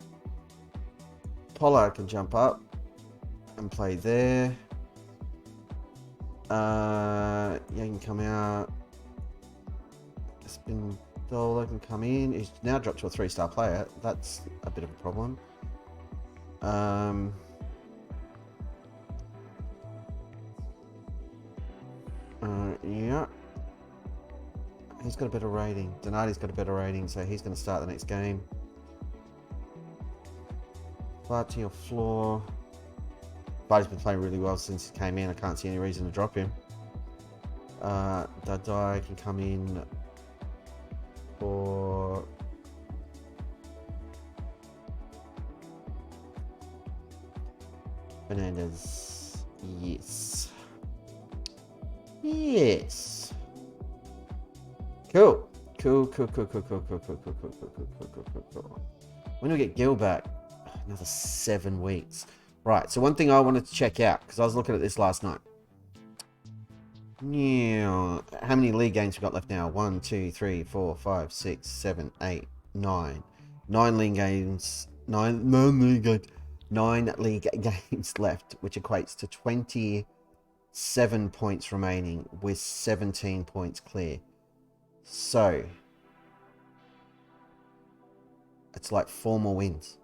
Pollard can jump up and play there. Yeah, he can come out. Espindola can come in. He's now dropped to a 3-star player. That's a bit of a problem. Yeah. He's got a better rating. Donati's got a better rating, so he's going to start the next game. Barty or floor. Barty's been playing really well since he came in. I can't see any reason to drop him. Dadai can come in for Fernandez. Yes. Yes. Cool. Cool. When do we get Gil back? Another 7 weeks. Right, so one thing I wanted to check out, because I was looking at this last night. Yeah, how many league games we got left now? 1, 2, 3, 4, 5, 6, 7, 8, 9. 9 league games. 9 league games left, which equates to 27 points remaining with 17 points clear. So it's like 4 more wins.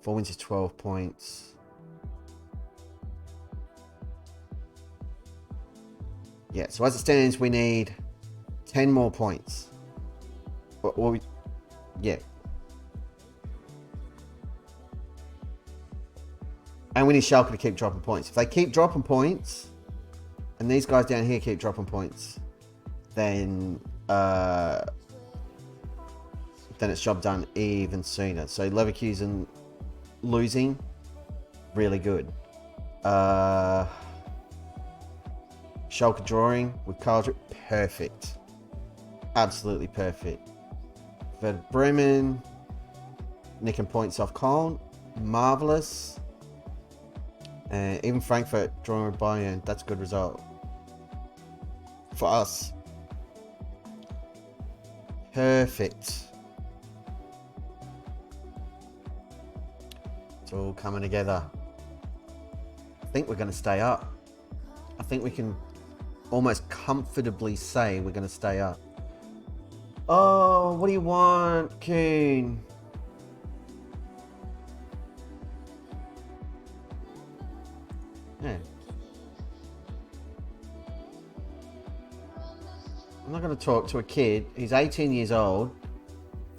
4 wins is 12 points. Yeah, so as it stands, we need 10 more points. Yeah. And we need Schalke to keep dropping points. If they keep dropping points, and these guys down here keep dropping points, then it's job done even sooner. So Leverkusen losing, really good. Schalke drawing with Karlsruhe, perfect. Absolutely perfect. Werder Bremen nicking points off Köln, marvellous. And even Frankfurt drawing with Bayern, that's a good result for us. Perfect. It's all coming together. I think we're going to stay up. I think we can almost comfortably say we're going to stay up. Oh, what do you want, Kuhn? Yeah. I'm not going to talk to a kid. He's 18 years old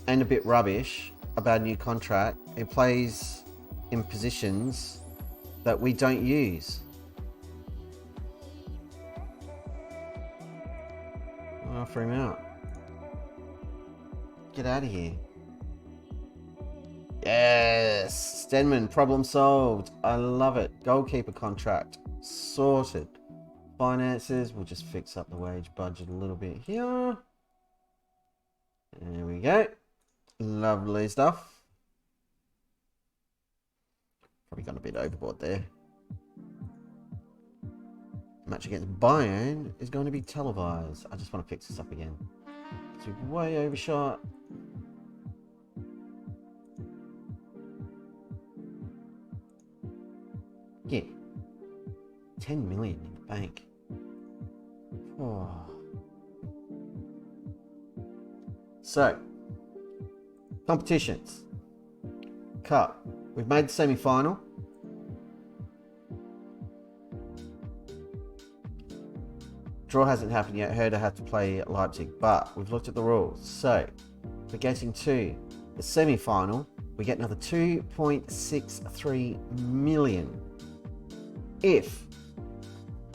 and a bit rubbish about a new contract. He plays in positions that we don't use. I'll offer him out. Get out of here. Yes! Stenman, problem solved. I love it. Goalkeeper contract sorted. Finances, we'll just fix up the wage budget a little bit here. There we go. Lovely stuff. Probably gone a bit overboard there. Match against Bayern is going to be televised. I just want to fix this up again. So we've way overshot. Yeah. 10 million in the bank. Oh. So, competitions. Cup. We've made the semi-final. Draw hasn't happened yet. Hertha had to play Leipzig, but we've looked at the rules. So, for getting to the semi-final, we get another 2.63 million. If,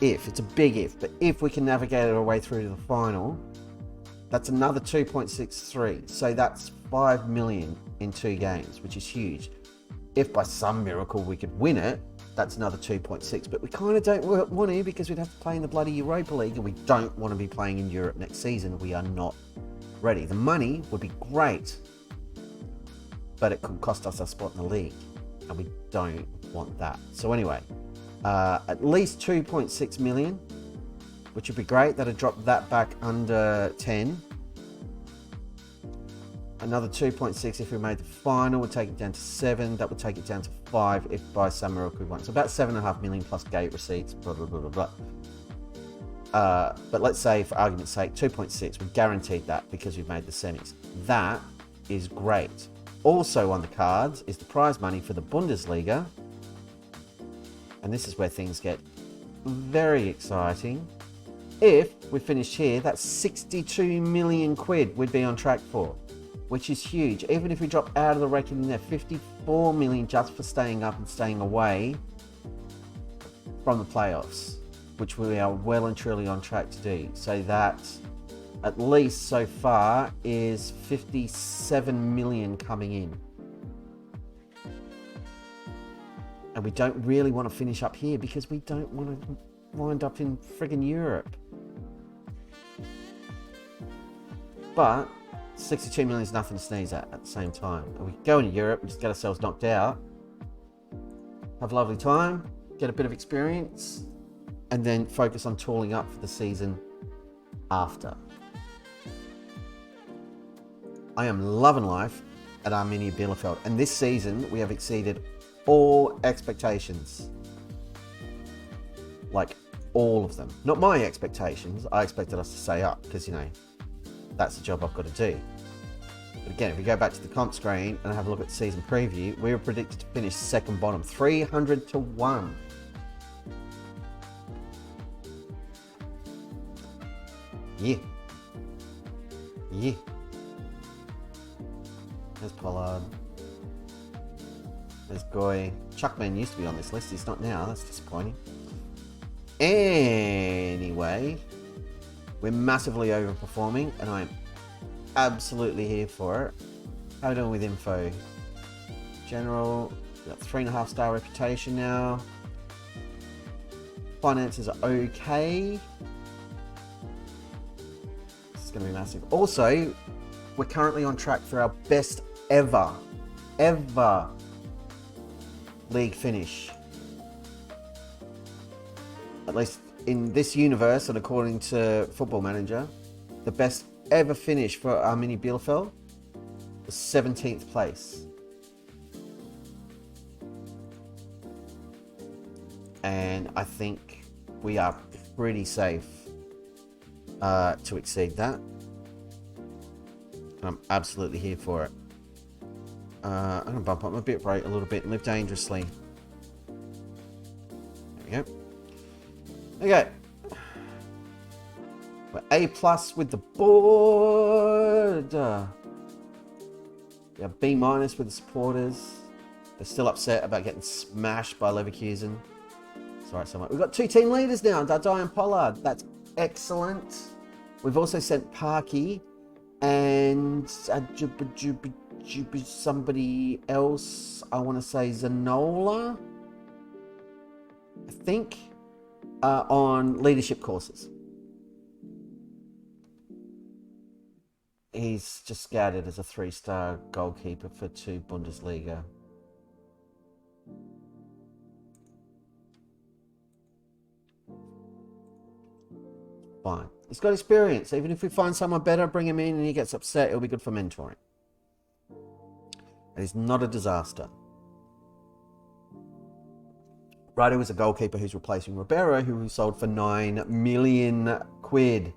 it's a big if, but if we can navigate our way through to the final, that's another 2.63. So that's 5 million in 2 games, which is huge. If by some miracle we could win it, that's another 2.6. But we kind of don't want to, because we'd have to play in the bloody Europa League, and we don't want to be playing in Europe next season. We are not ready. The money would be great, but it could cost us a spot in the league, and we don't want that. So anyway, at least 2.6 million, which would be great. That'd drop that back under 10. Another 2.6 if we made the final, would take it down to 7. That would take it down to 5 if by some miracle we won. So about 7.5 million plus gate receipts, blah, blah, blah, blah, blah. But let's say, for argument's sake, 2.6, we've guaranteed that because we've made the semis. That is great. Also on the cards is the prize money for the Bundesliga. And this is where things get very exciting. If we finished here, that's 62 million quid we'd be on track for, which is huge. Even if we drop out of the reckoning there, 54 million just for staying up and staying away from the playoffs, which we are well and truly on track to do. So that, at least so far, is 57 million coming in. And we don't really want to finish up here because we don't want to wind up in friggin' Europe. But 62 million is nothing to sneeze at the same time. And we go into Europe and just get ourselves knocked out. have a lovely time, get a bit of experience, and then focus on tooling up for the season after. I am loving life at Arminia Bielefeld, and this season we have exceeded all expectations. Like, all of them. Not my expectations. I expected us to stay up because, you know, that's the job I've got to do. But again, if we go back to the comp screen and have a look at the season preview, we were predicted to finish second bottom, 300 to 1. Yeah. There's Pollard. There's Goy. Chuckman used to be on this list. He's not now. That's disappointing. Anyway, we're massively overperforming, and I'm absolutely here for it. How are we doing with info? General, we've got 3.5 star reputation now. Finances are okay. This is going to be massive. Also, we're currently on track for our best ever league finish. At least in this universe, and according to Football Manager, the best ever finish for Arminia Bielefeld was 17th place. And I think we are pretty safe to exceed that. And I'm absolutely here for it. I'm going to bump up my bit rate a little bit and live dangerously. There we go. Okay. We're A+ with the board. Yeah, B- with the supporters. They're still upset about getting smashed by Leverkusen. Sorry, so much. We've got 2 team leaders now, Dardai and Pollard. That's excellent. We've also sent Parky and somebody else. I want to say Zanola, I think, on leadership courses. He's just scouted as a 3-star goalkeeper for 2 Bundesliga. Fine. He's got experience. Even if we find someone better, bring him in and he gets upset, it'll be good for mentoring. And he's not a disaster. Righto is a goalkeeper who's replacing Ribeiro, who we sold for 9 million quid.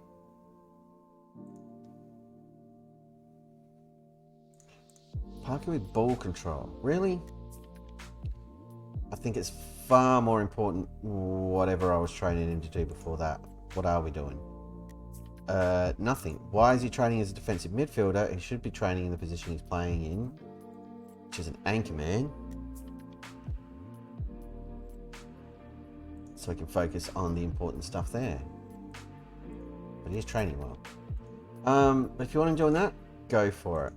Parker with ball control. Really? I think it's far more important whatever I was training him to do before that. What are we doing? Nothing. Why is he training as a defensive midfielder? He should be training in the position he's playing in, which is an anchor man. So he can focus on the important stuff there. But he is training well. But if you want him doing that, go for it.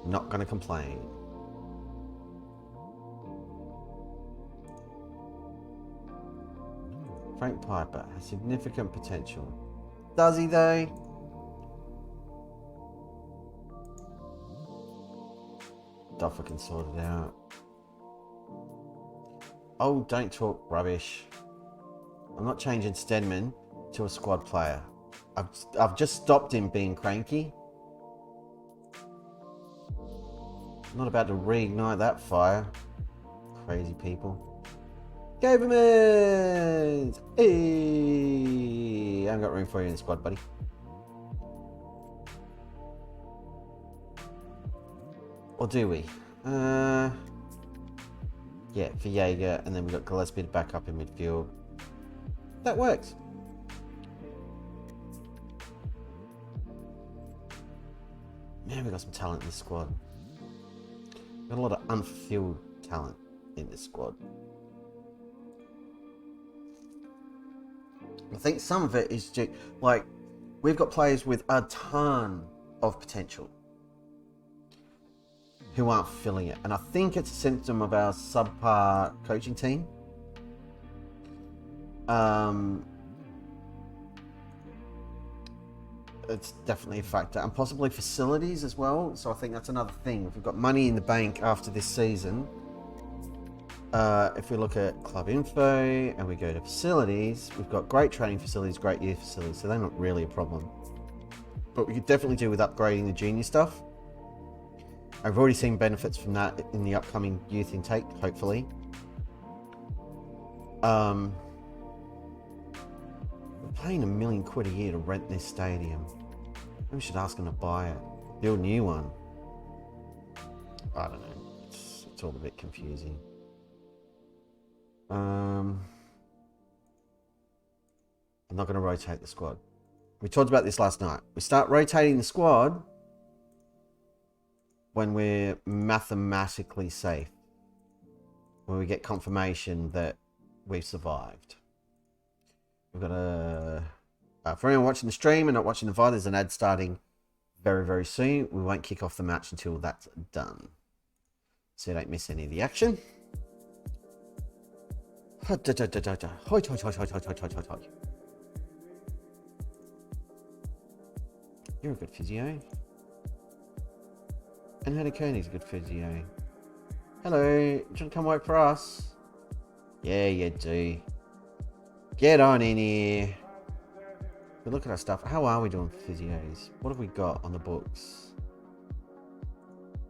Not going to complain. Frank Piper has significant potential. Does he though? Duffer can sort it out. Oh, don't talk rubbish. I'm not changing Stedman to a squad player. I've just stopped him being cranky. I'm not about to reignite that fire. Crazy people. Gave him it! Hey! I haven't got room for you in the squad, buddy. Or do we? Yeah, for Jaeger, and then we've got Gillespie to back up in midfield. That works. Man, we've got some talent in this squad. We've got a lot of unfulfilled talent in this squad. I think some of it is just, like, we've got players with a ton of potential who aren't fulfilling it. And I think it's a symptom of our subpar coaching team. It's definitely a factor. And possibly facilities as well. So I think that's another thing. If we've got money in the bank after this season, If we look at club info and we go to facilities, we've got great training facilities, great youth facilities, so they're not really a problem. But we could definitely do with upgrading the junior stuff. I've already seen benefits from that in the upcoming youth intake, hopefully. We're paying £1 million a year to rent this stadium. Maybe we should ask them to buy it. Build a new one. I don't know. It's all a bit confusing. I'm not going to rotate the squad. We talked about this last night. We start rotating the squad when we're mathematically safe. When we get confirmation that we've survived. We've got a... for anyone watching the stream and not watching the VOD, there's an ad starting very, very soon. We won't kick off the match until that's done. So you don't miss any of the action. You're a good physio. And Hannah Koenig's a good physio. Hello, do you want to come work for us? Yeah, you do. Get on in here. But look at our stuff. How are we doing for physios? What have we got on the books?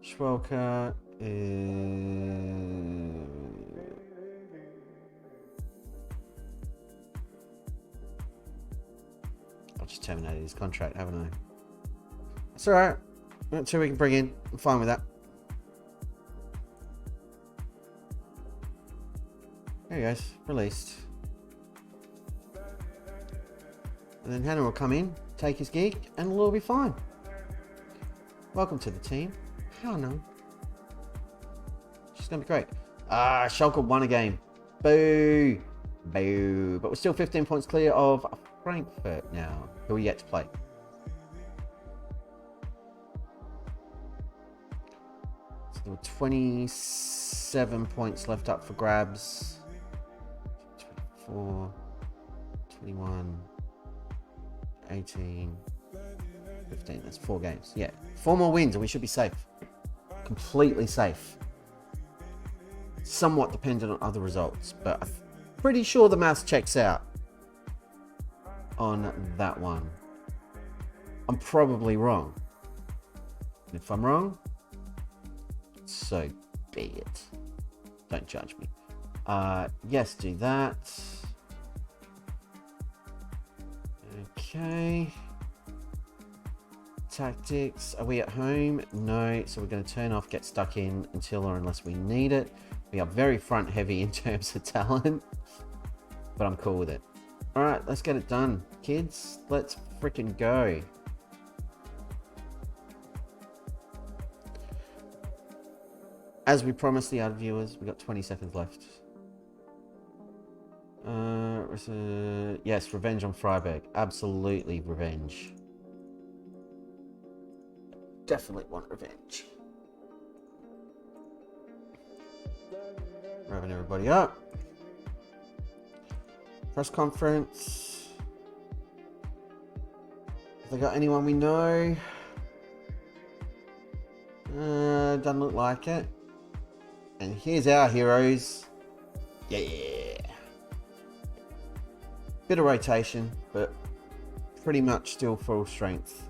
Schwelker is... I've just terminated his contract, haven't I? That's alright. That's who we can bring in. I'm fine with that. There he goes. Released. And then Hannah will come in, take his gig, and it'll all be fine. Welcome to the team. Hannah. She's going to be great. Ah, Schalke won a game. Boo. Boo. But we're still 15 points clear of Frankfurt now, who are yet to play. So there were 27 points left up for grabs. 24, 21, 18, 15. That's 4 games. Yeah, 4 more wins and we should be safe. Completely safe. Somewhat dependent on other results, but I'm pretty sure the maths checks out on that one. I'm probably wrong. If I'm wrong, so be it. Don't judge me. Yes, do that. Okay. Tactics. Are we at home? No. So we're going to turn off get stuck in until or unless we need it. We are very front heavy in terms of talent, but I'm cool with it. All right, let's get it done, kids. Let's freaking go. As we promised the other viewers, we got 20 seconds left. Yes, revenge on Freiburg. Absolutely revenge. Definitely want revenge. Revving everybody up. Press conference. Have they got anyone we know? Doesn't look like it. And here's our heroes. Yeah. Bit of rotation, but pretty much still full strength.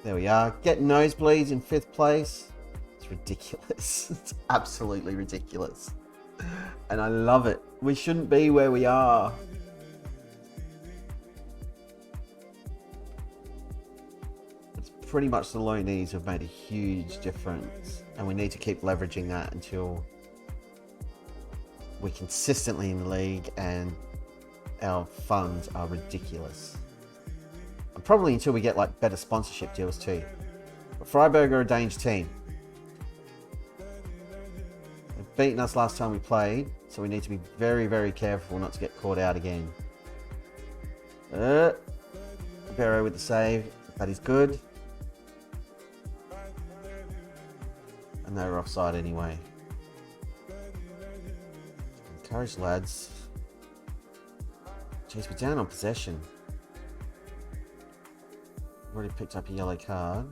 There we are. Getting nosebleeds in 5th place. It's ridiculous. It's absolutely ridiculous. And I love it. We shouldn't be where we are. It's pretty much the low knees have made a huge difference. And we need to keep leveraging that until we're consistently in the league and our funds are ridiculous. And probably until we get like better sponsorship deals too. But Freiburg are a danger team. They've beaten us last time we played, so we need to be very, very careful not to get caught out again. Barrow with the save, that is good. And they were offside anyway. Encourage lads. Jeez, we're down on possession. We've already picked up a yellow card.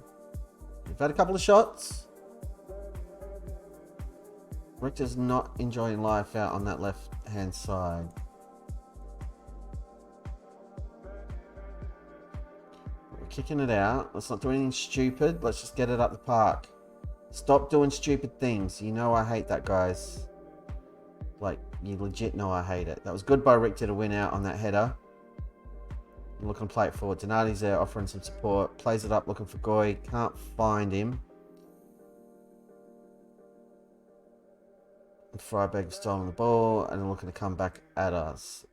We've had a couple of shots. Richter's not enjoying life out on that left-hand side. We're kicking it out. Let's not do anything stupid. Let's just get it up the park. Stop doing stupid things. You know I hate that, guys. Like, you legit know I hate it. That was good by Richter to win out on that header. Looking to play it forward. Donati's there offering some support. Plays it up looking for Goy. Can't find him. Freiberg stolen the ball and looking to come back at us.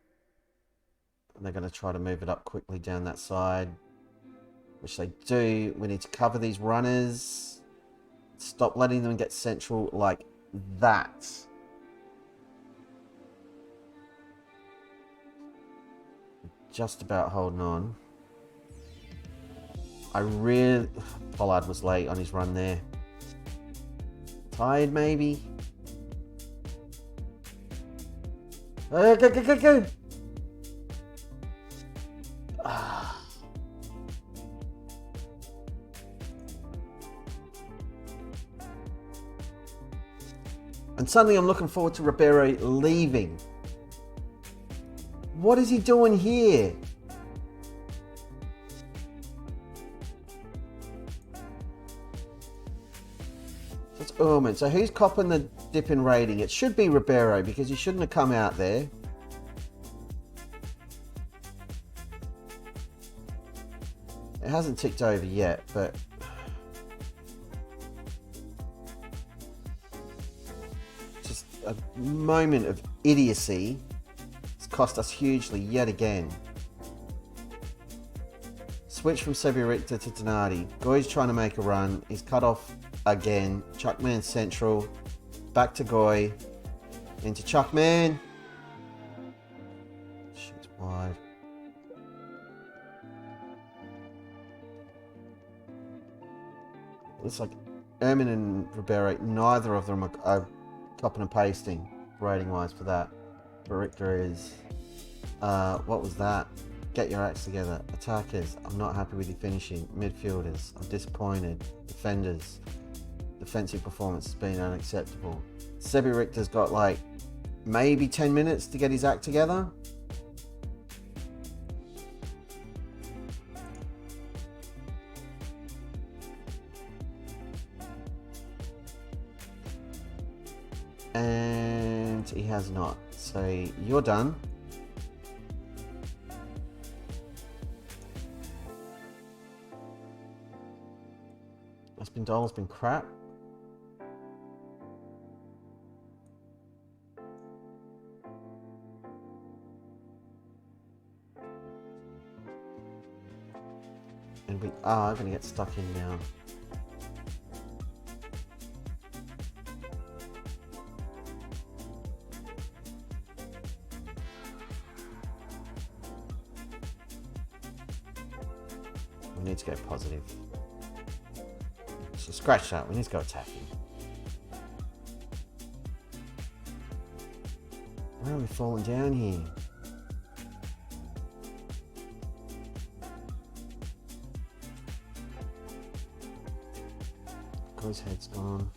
And they're going to try to move it up quickly down that side, which they do. We need to cover these runners. Stop letting them get central like that. Just about holding on. Pollard was late on his run there. Tired maybe. Go. And suddenly I'm looking forward to Ribeiro leaving. What is he doing here? It's Ullman. So who's copping the dip in rating? It should be Ribeiro because he shouldn't have come out there. It hasn't ticked over yet, but just a moment of idiocy. It's cost us hugely yet again. Switch from Sebi Richter to Donati. Goy's trying to make a run. He's cut off again. Chuckman central. Back to Goy. Into Chuckman. Shoots wide. Looks like Ermin and Ribeiro, neither of them are copying and pasting rating wise for that. But Richter is. What was that? Get your acts together. Attackers, I'm not happy with your finishing. Midfielders, I'm disappointed. Defenders, defensive performance has been unacceptable. Sebi Richter's got like maybe 10 minutes to get his act together. And he has not. So you're done. Espindola's been crap. And we are going to get stuck in now. We need to go positive. So scratch that, we need to go attacking. Where are we falling down here? Goy's head's gone.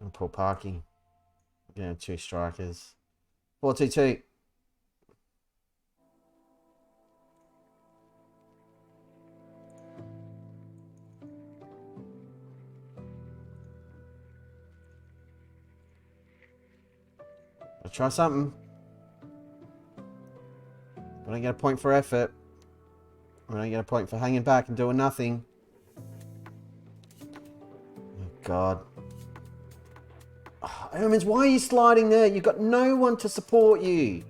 And Paul Parky. Yeah, two strikers. 4-2-2. I'll try something. I don't get a point for effort. I don't get a point for hanging back and doing nothing. Oh, God. Oh, Ermins, why are you sliding there? You've got no one to support you.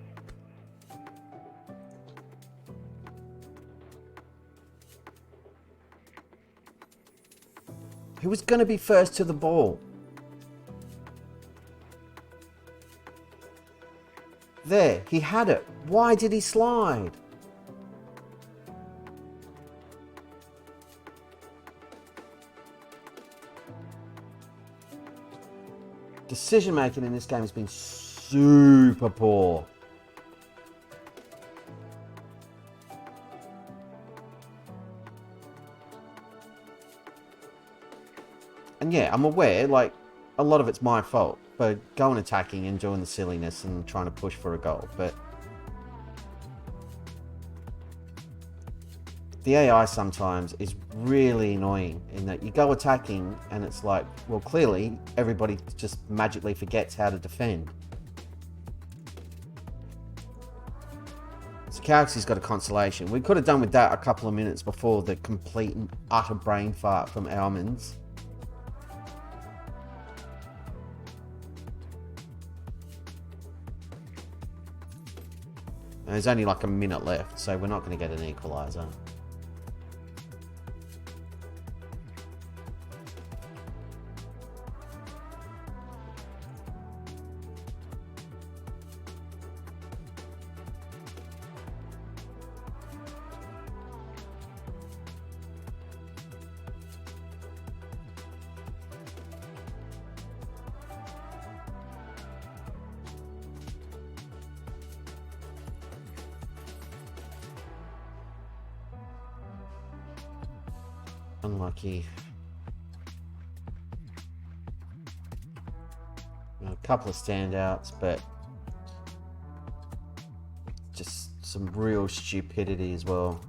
Who was going to be first to the ball? There, he had it. Why did he slide? Decision making in this game has been super poor. And And yeah, I'm aware, like, a lot of it's my fault for going attacking and doing the silliness and trying to push for a goal. But the AI sometimes is really annoying in that you go attacking and it's like, well, clearly everybody just magically forgets how to defend. So Galaxy's got a consolation. We could have done with that a couple of minutes before the complete and utter brain fart from Almonds. And there's only like a minute left, so we're not going to get an equaliser. Unlucky. A couple of standouts, but just some real stupidity as well.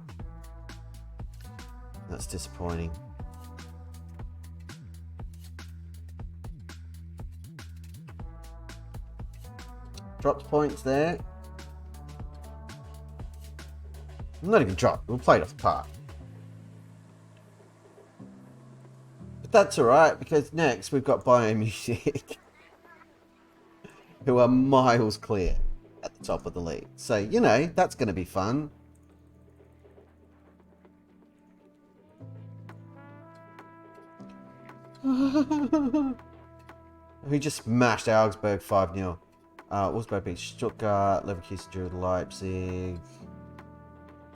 That's disappointing. Dropped points there. Not even dropped. We'll play it off the park. But that's alright, because next we've got Biomusic, who are miles clear at the top of the league. So, you know, that's going to be fun. We just smashed Augsburg 5-0. Augsburg beat Stuttgart, Leverkusen drew Leipzig.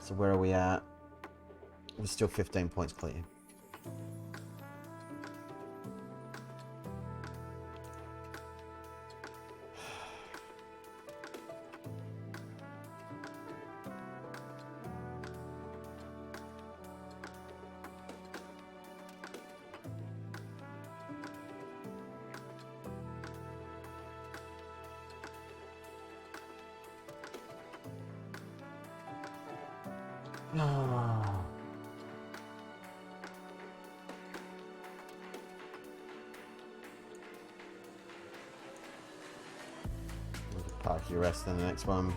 So where are we at? We're still 15 points clear. Park your rest in the next one.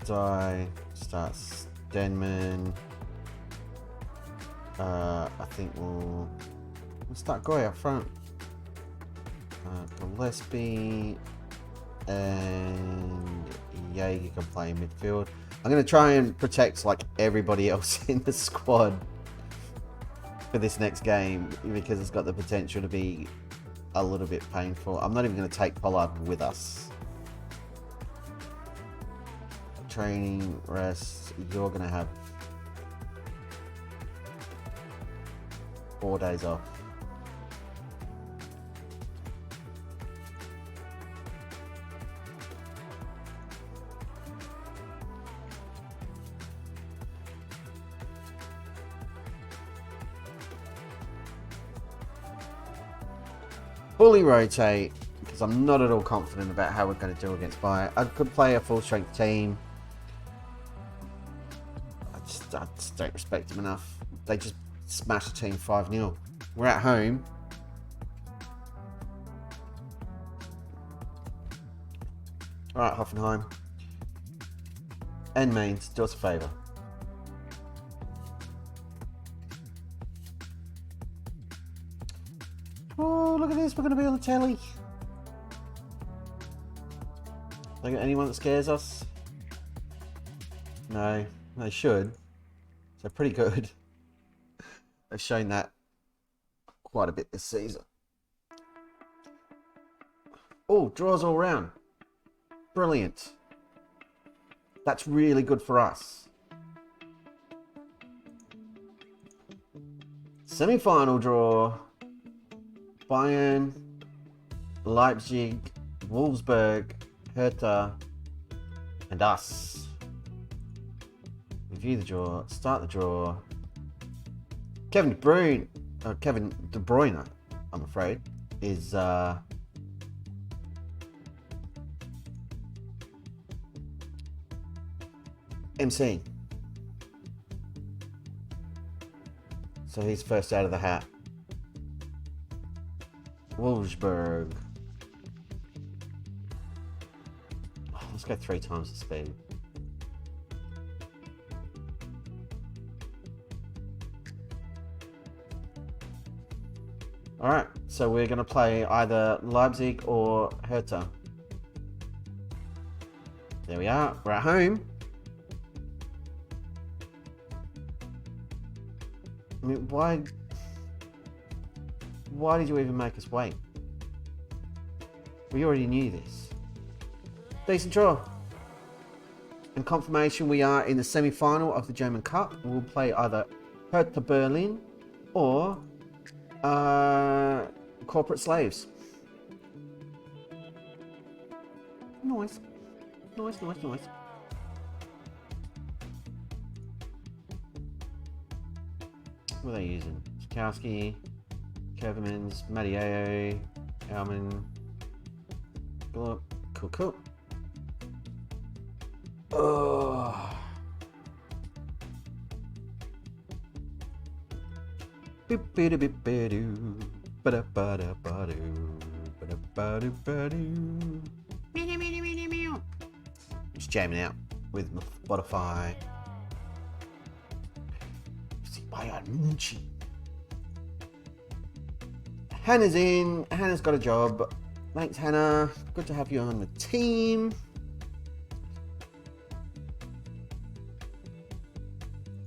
Die. Starts Denman. I think we'll start Goy up front. Gillespie and Jaeger can play in midfield. I'm going to try and protect like everybody else in the squad for this next game because it's got the potential to be a little bit painful. I'm not even going to take Pollard with us. Training, rest, you're going to have 4 days off. Fully rotate because I'm not at all confident about how we're going to do against Bayern. I could play a full strength team. I just don't respect them enough. They just smashed the team 5-0. We're at home. Alright, Hoffenheim. And Mainz, do us a favour. Oh, look at this. We're going to be on the telly. Like anyone that scares us? No, they should. They're pretty good. They've shown that quite a bit this season. Oh, draws all round. Brilliant. That's really good for us. Semi-final draw. Bayern, Leipzig, Wolfsburg, Hertha, and us. Review the draw. Start the draw. Kevin De Bruyne. Kevin De Bruyne, I'm afraid, is MC. So he's first out of the hat. Wolfsburg. Oh, let's go 3 times the speed. Alright, so we're going to play either Leipzig or Hertha. There we are, we're at home. I mean, why did you even make us wait? We already knew this. Decent draw. And confirmation we are in the semi-final of the German Cup. We'll play either Hertha Berlin or Corporate Slaves. Nice. Nice, nice, nice. What are they using? Sikowski, Kervemans, Madiao, Alman. Cool, cool. Oh. Just jamming out with Spotify. Hannah's in. Hannah's got a job. Thanks, Hannah. Good to have you on the team.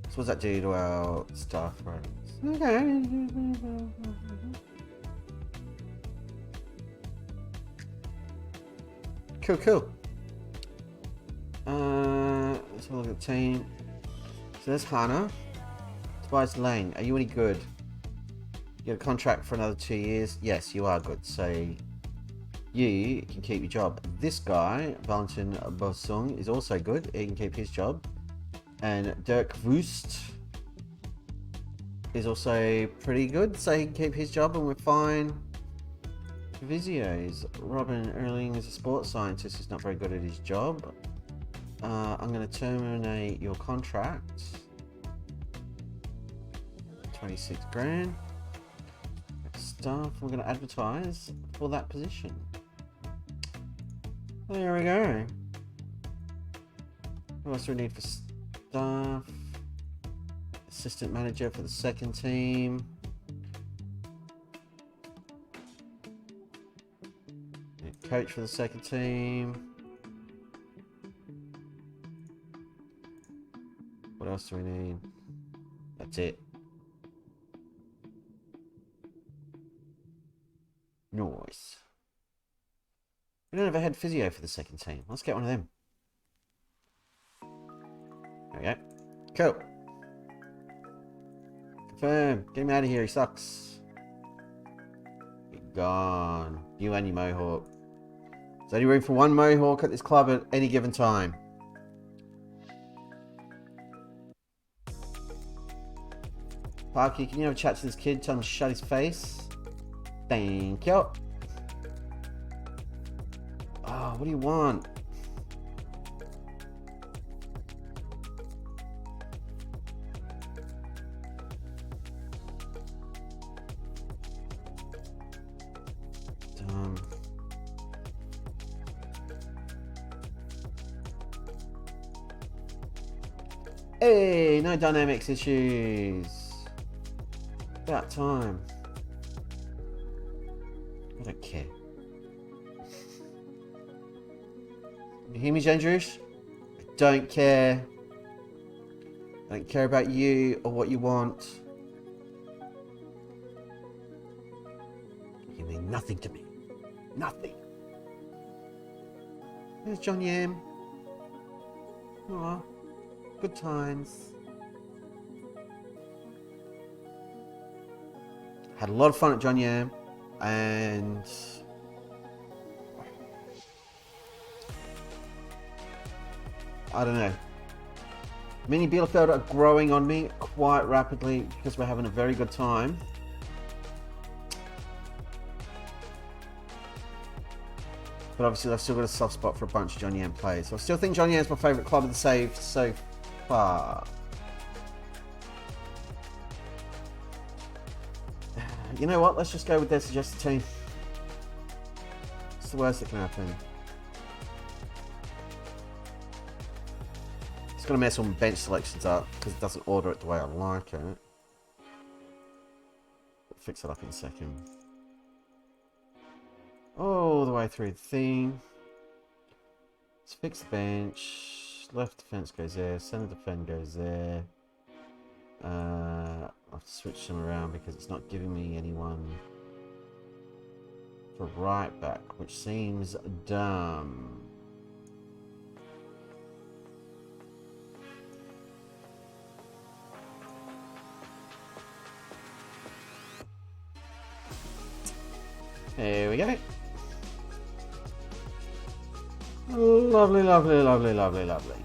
So what does that do to our staff ratings? Okay. Cool. Let's have a look at the team. So there's Hannah. Tobias Lang, are you any good? You get a contract for another 2 years? Yes, you are good. So you can keep your job. This guy, Valentin Bosung, is also good. He can keep his job. And Dirk Wust is also pretty good, so he can keep his job and we're fine. Visio's Robin Erling is a sports scientist. He's not very good at his job. I'm going to terminate your contract. 26 grand. Staff, we're going to advertise for that position. There we go. What else do we need for staff? Assistant manager for the second team. Coach for the second team. What else do we need? That's it. Nice. We don't have a head physio for the second team. Let's get one of them. There we go. Cool. Confirm. Get him out of here. He sucks. Be gone. You and your Mohawk. There's only room for one Mohawk at this club at any given time. Parky, can you have a chat to this kid? Tell him to shut his face. Thank you. Oh, what do you want? Hey, no dynamics issues. About time. I don't care. You hear me, Gendrus? I don't care. I don't care about you or what you want. You mean nothing to me. Nothing. There's John Yam. Aw, good times. Had a lot of fun at John Yam, and I don't know. Arminia Bielefeld are growing on me quite rapidly because we're having a very good time. But obviously, I've still got a soft spot for a bunch of John Yan players. So I still think John Yan's my favourite club of the save so far. You know what? Let's just go with their suggested team. What's the worst that can happen? It's going to mess all my bench selections up because it doesn't order it the way I like it. We'll fix it up in a second. All the way through the thing. Let's fix the bench. Left defense goes there. Center defend goes there. I'll have to switch them around because it's not giving me anyone for right back, which seems dumb. There we go. Lovely, lovely, lovely, lovely, lovely.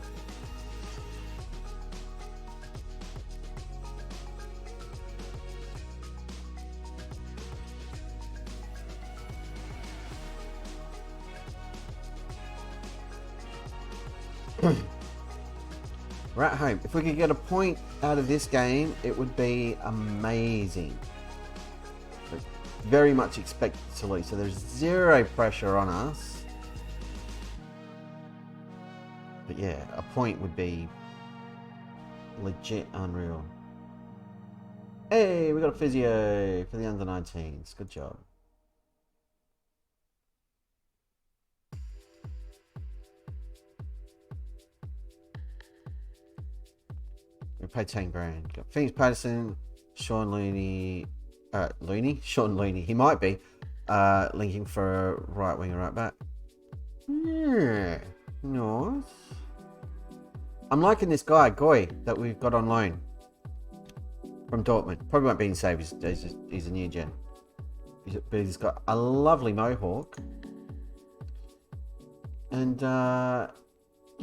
We're at home. If we could get a point out of this game, it would be amazing. But very much expected to lose, so there's zero pressure on us. But yeah, a point would be legit unreal. Hey, we got a physio for the under-19s. Good job. We paid 10 grand. Got Phoenix Patterson, Sean Looney, Sean Looney. He might be linking for a right wing and right back. Yeah, nice. I'm liking this guy, Goy, that we've got on loan from Dortmund. Probably won't be in save. He's a new gen, but he's got a lovely mohawk, and yeah,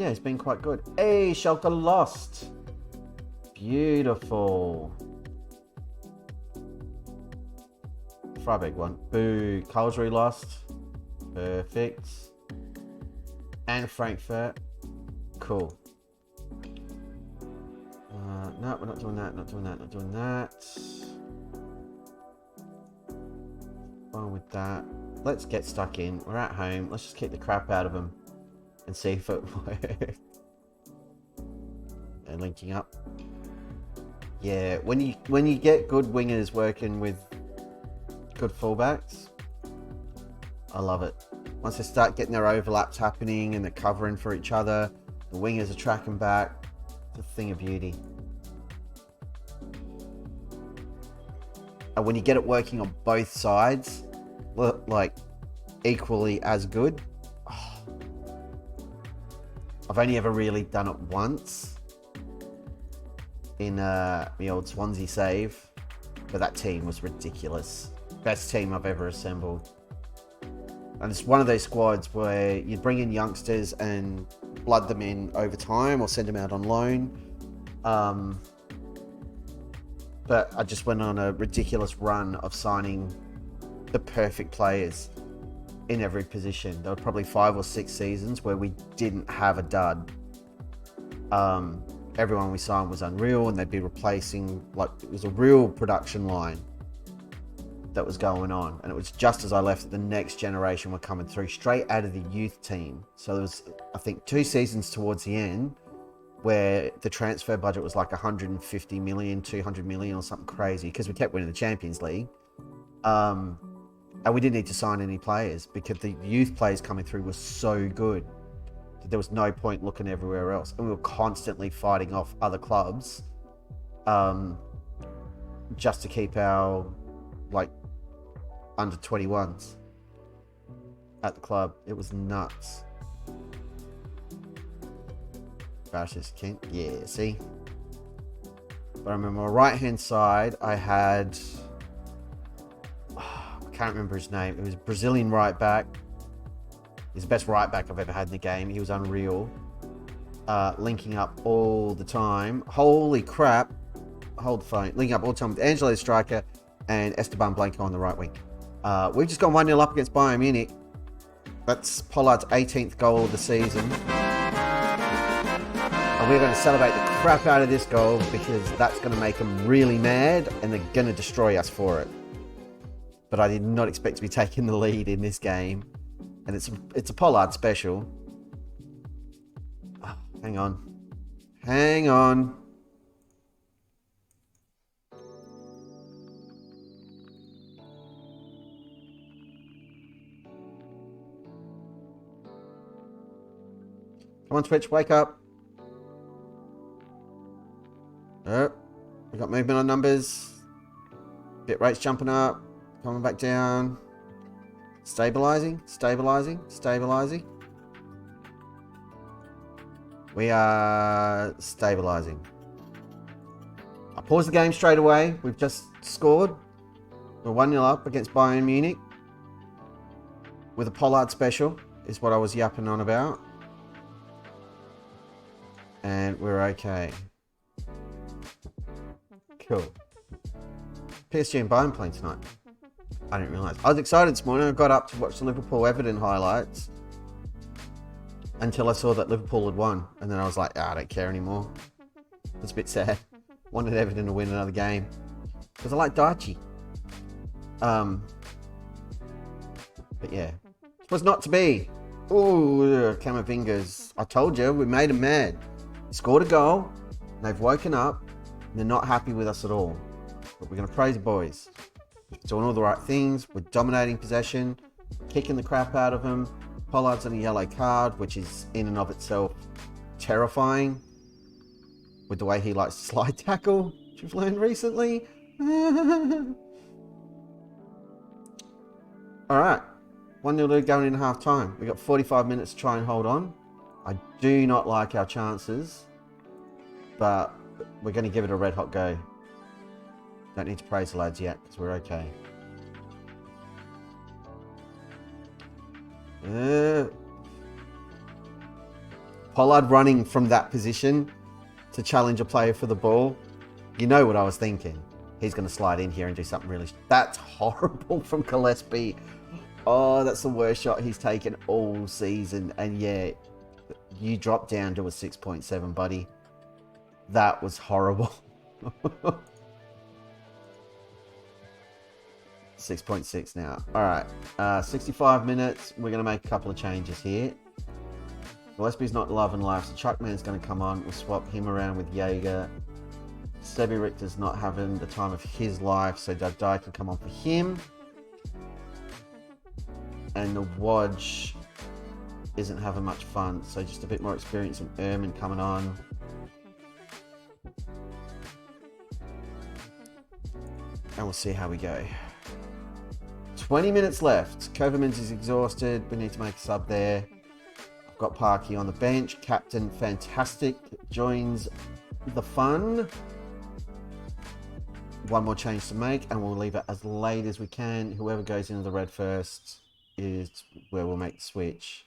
he's been quite good. Hey, Schalke lost. Beautiful. Freiburg won. Boo. Karlsruhe lost. Perfect. And Frankfurt. Cool. No, we're not doing that. Not doing that. Not doing that. Fine with that. Let's get stuck in. We're at home. Let's just kick the crap out of them and see if it works. They're linking up. Yeah, when you get good wingers working with good fullbacks, I love it. Once they start getting their overlaps happening and they're covering for each other, the wingers are tracking back. It's a thing of beauty. And when you get it working on both sides, like equally as good. Oh, I've only ever really done it once. In the old Swansea save, but that team was ridiculous. Best team I've ever assembled. And it's one of those squads where you bring in youngsters and blood them in over time or send them out on loan. But I just went on a ridiculous run of signing the perfect players in every position. There were probably 5 or 6 seasons where we didn't have a dud. Everyone we signed was unreal, and they'd be replacing, like, it was a real production line that was going on. And it was just as I left that the next generation were coming through straight out of the youth team. So there was, I think, 2 seasons towards the end where the transfer budget was like 150 million, 200 million or something crazy, because we kept winning the Champions League. And we didn't need to sign any players because the youth players coming through were so good. There was no point looking everywhere else, and we were constantly fighting off other clubs just to keep our like under 21s at the club. It was nuts. Barish's Kent, yeah, see. But I remember on my right hand side I had I can't remember his name. It was a Brazilian right back. He's the best right back I've ever had in the game. He was unreal. Linking up all the time. Holy crap. Hold the phone. Linking up all the time with Angelo the striker and Esteban Blanco on the right wing. We've just gone 1-0 up against Bayern Munich. That's Pollard's 18th goal of the season. And we're going to celebrate the crap out of this goal because that's going to make them really mad and they're going to destroy us for it. But I did not expect to be taking the lead in this game. And it's a Pollard special. Oh, hang on. Hang on. Come on, Twitch, wake up. Oh, we got movement on numbers. Bit rate's jumping up. Coming back down. Stabilizing, stabilizing, stabilizing. We are stabilizing. I paused the game straight away. We've just scored. We're 1-0 up against Bayern Munich. With a Pollard special, is what I was yapping on about. And we're okay. Cool. PSG and Bayern playing tonight. I didn't realise. I was excited this morning. I got up to watch the Liverpool-Everton highlights until I saw that Liverpool had won. And then I was like, I don't care anymore. It's a bit sad. Wanted Everton to win another game. Because I like Daichi. But yeah. It was not to be. Ooh, Camavinga's. I told you, we made them mad. Scored a goal. They've woken up. And they're not happy with us at all. But we're going to praise the boys. We're doing all the right things. We're dominating possession. Kicking the crap out of them. Pollard's on a yellow card, which is in and of itself terrifying. With the way he likes to slide tackle, which we've learned recently. Alright. 1-0 lead going into half time. We've got 45 minutes to try and hold on. I do not like our chances. But we're going to give it a red hot go. Don't need to praise the lads yet, because we're okay. Pollard running from that position to challenge a player for the ball. You know what I was thinking. He's going to slide in here and do something really... That's horrible from Gillespie. Oh, that's the worst shot he's taken all season. And yeah, you dropped down to a 6.7, buddy. That was horrible. 6.6 now. Alright. 65 minutes. We're going to make a couple of changes here. Gillespie's not loving life, so Chuckman's going to come on. We'll swap him around with Jaeger. Sebi Richter's not having the time of his life, so Dardai can come on for him. And the Wodge isn't having much fun, so just a bit more experience and Erman coming on. And we'll see how we go. 20 minutes left. Kovermans is exhausted. We need to make a sub there. I've got Parky on the bench. Captain Fantastic joins the fun. One more change to make, and we'll leave it as late as we can. Whoever goes into the red first is where we'll make the switch.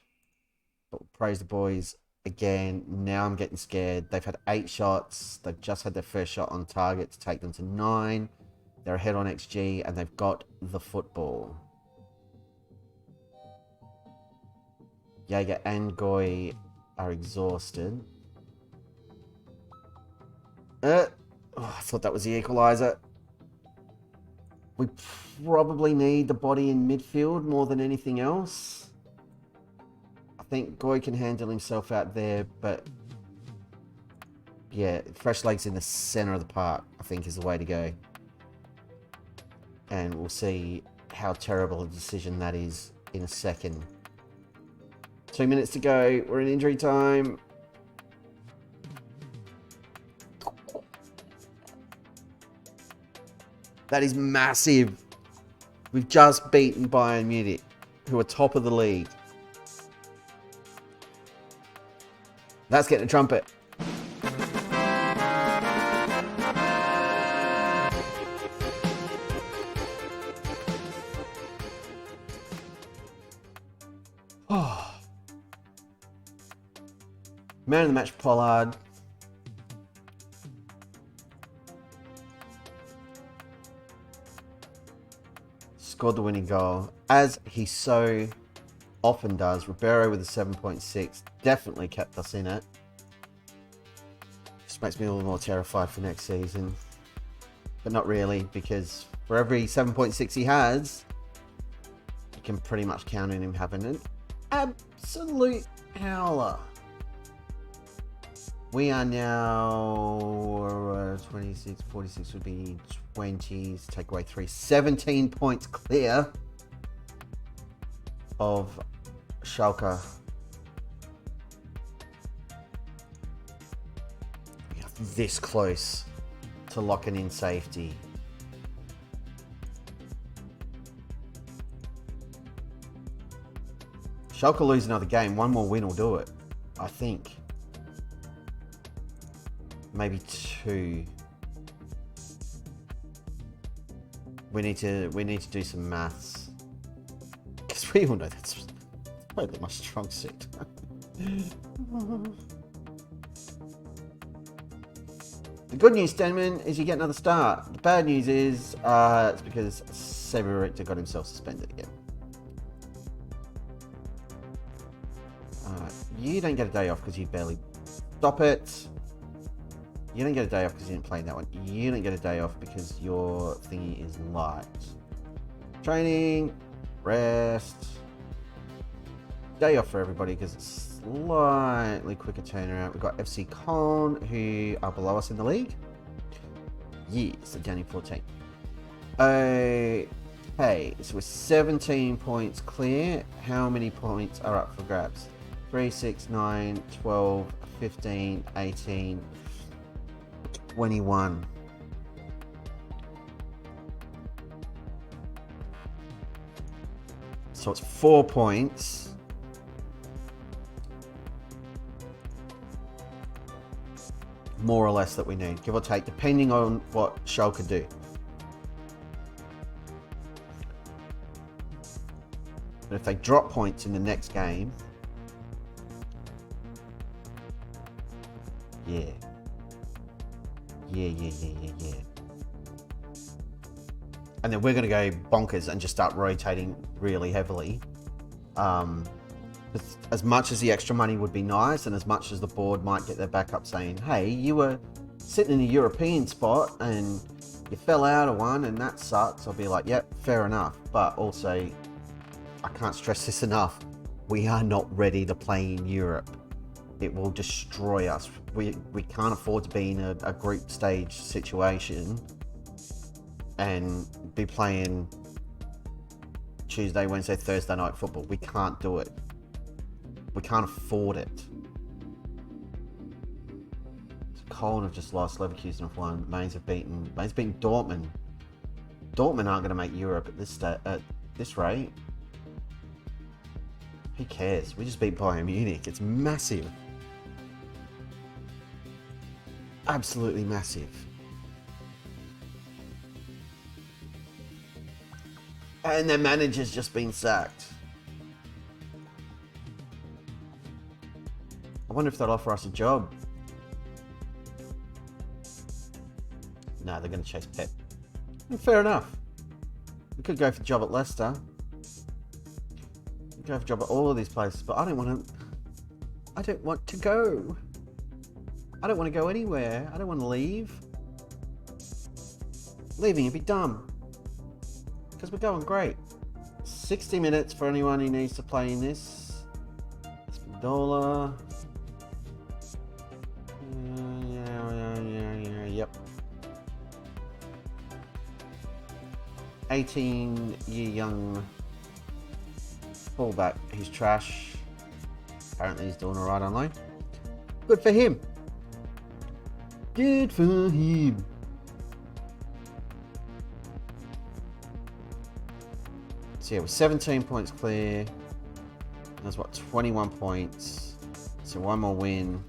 But we'll praise the boys again. Now I'm getting scared. They've had 8 shots. They've just had their first shot on target to take them to 9. They're ahead on XG, and they've got the football. Jaeger and Goy are exhausted. I thought that was the equaliser. We probably need the body in midfield more than anything else. I think Goy can handle himself out there, but yeah, fresh legs in the centre of the park, I think, is the way to go. And we'll see how terrible a decision that is in a second. 2 minutes to go. We're in injury time. That is massive. We've just beaten Bayern Munich, who are top of the league. That's getting a trumpet. Man of the match, Pollard. Scored the winning goal, as he so often does. Ribeiro with a 7.6 definitely kept us in it. Just makes me all the more terrified for next season. But not really, because for every 7.6 he has, you can pretty much count on him having an absolute howler. We are now 26, 46 would be 20s, take away 3, 17 points clear of Schalke. We are this close to locking in safety. Schalke lose another game, one more win will do it, I think. Maybe 2. We need to do some maths, because we all know that's probably my strong suit. The good news, Denman, is you get another start. The bad news is it's because Sebi Richter got himself suspended again. You don't get a day off because you barely stop it. You don't get a day off because you didn't play that one. You don't get a day off because your thingy is light. Training, rest. Day off for everybody because it's slightly quicker turnaround. We've got FC Con, who are below us in the league. Yes, so down in 14. Okay, so we're 17 points clear. How many points are up for grabs? 3, 6, 9, 12, 15, 18, 21. So it's 4 points. More or less that we need, give or take, depending on what Schalke do. But if they drop points in the next game, yeah. And then we're going to go bonkers and just start rotating really heavily. As much as the extra money would be nice, and as much as the board might get their back up saying, hey, you were sitting in a European spot and you fell out of one and that sucks, I'll be like, yep, fair enough. But also, I can't stress this enough, we are not ready to play in Europe. It will destroy us. We can't afford to be in a group stage situation and be playing Tuesday, Wednesday, Thursday night football. We can't do it. We can't afford it. Cologne have just lost, Leverkusen have won, Mainz beaten Dortmund. Dortmund aren't going to make Europe at this rate. Who cares? We just beat Bayern Munich. It's massive. Absolutely massive. And their manager's just been sacked. I wonder if they'll offer us a job. No, they're going to chase Pep. Fair enough. We could go for the job at Leicester. We could go for a job at all of these places, but I don't want to go. I don't want to go anywhere. I don't want to leave. Leaving would be dumb. Because we're going great. 60 minutes for anyone who needs to play in this. Spindola. Yep. 18-year young fullback. He's trash. Apparently he's doing alright online. Good for him. Good for him. So yeah, we're 17 points clear. That's what, 21 points. So one more win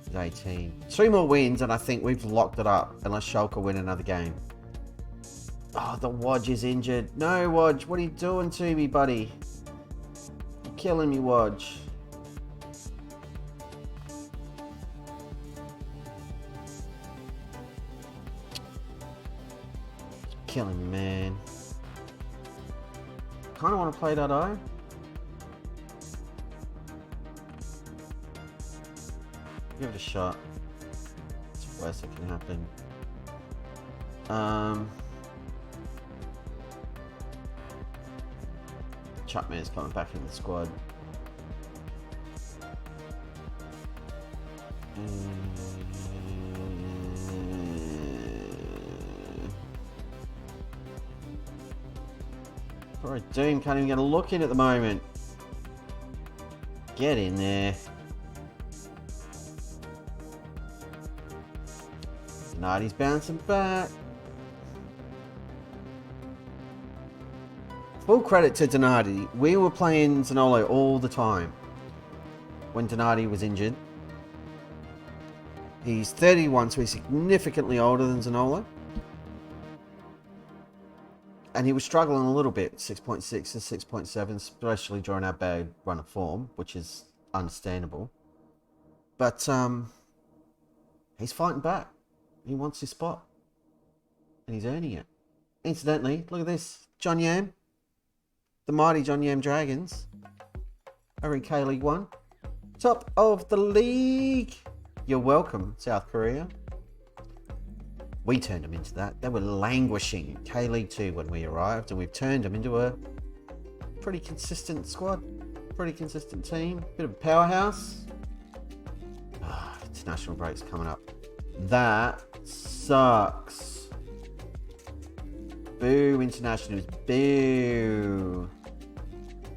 is 18. 3 more wins and I think we've locked it up unless Schalke win another game. Oh, the Wodge is injured. No, Wodge, what are you doing to me, buddy? You're killing me, Wodge. Killing me, man. Kind of want to play that eye. Give it a shot. It's the worst that can happen. Chapman's coming back in the squad. Poor Doom can't even get a look in at the moment. Get in there. Donati's bouncing back. Full credit to Donati. We were playing Zanolo all the time when Donati was injured. He's 31, so he's significantly older than Zanola. And he was struggling a little bit, 6.6 and 6.7, especially during our bad run of form, which is understandable. But he's fighting back. He wants his spot. And he's earning it. Incidentally, look at this. John Yam. The mighty John Yam Dragons. Over in K-League 1. Top of the league. You're welcome, South Korea. We turned them into that. They were languishing K-League 2 when we arrived, and we've turned them into a pretty consistent squad. Pretty consistent team. Bit of a powerhouse. International break's coming up. That sucks. Boo, internationals. Boo.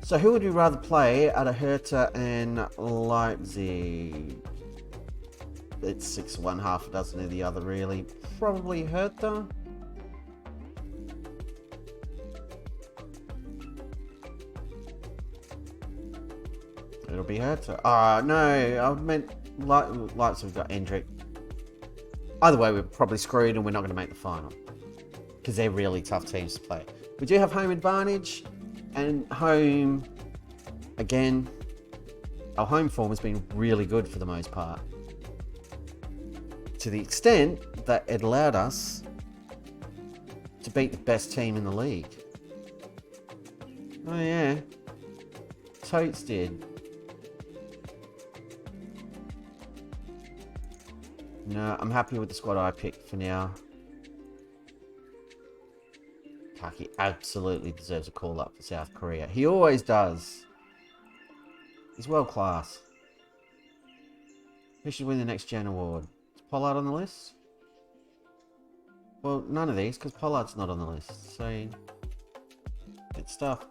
So who would we rather play out of Hertha and Leipzig? It's 6-1, half a dozen of the other, really. Probably Hertha. It'll be Hertha. No, I meant Leipzig got Endrick. Either way, we're probably screwed and we're not going to make the final. Because they're really tough teams to play. We do have home advantage. And home, again, our home form has been really good for the most part. To the extent that it allowed us to beat the best team in the league. Oh yeah, Totes did. No, I'm happy with the squad I picked for now. Taki absolutely deserves a call up for South Korea. He always does. He's world class. Who should win the next gen award? Is Pollard on the list? Well, none of these, because Pollard's not on the list. So, good stuff.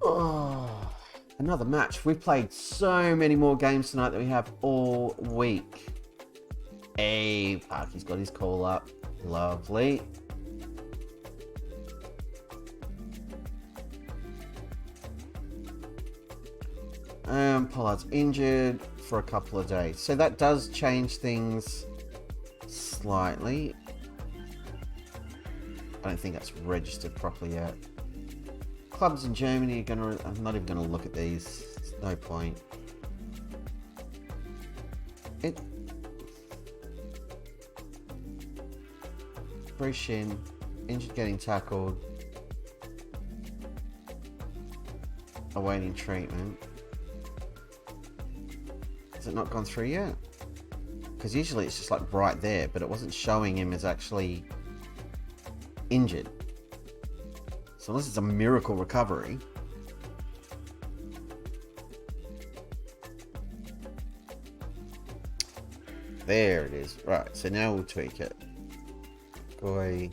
Oh, another match. We've played so many more games tonight than we have all week. Hey, Parky's got his call up. Lovely. Pollard's injured for a couple of days. So that does change things slightly. I don't think that's registered properly yet. Clubs in Germany are gonna... I'm not even gonna look at these. There's no point. Brishin, injured getting tackled. Awaiting treatment. Has it not gone through yet? Because usually it's just like right there, but it wasn't showing him as actually injured. So unless it's a miracle recovery. There it is. Right, so now we'll tweak it. Boy.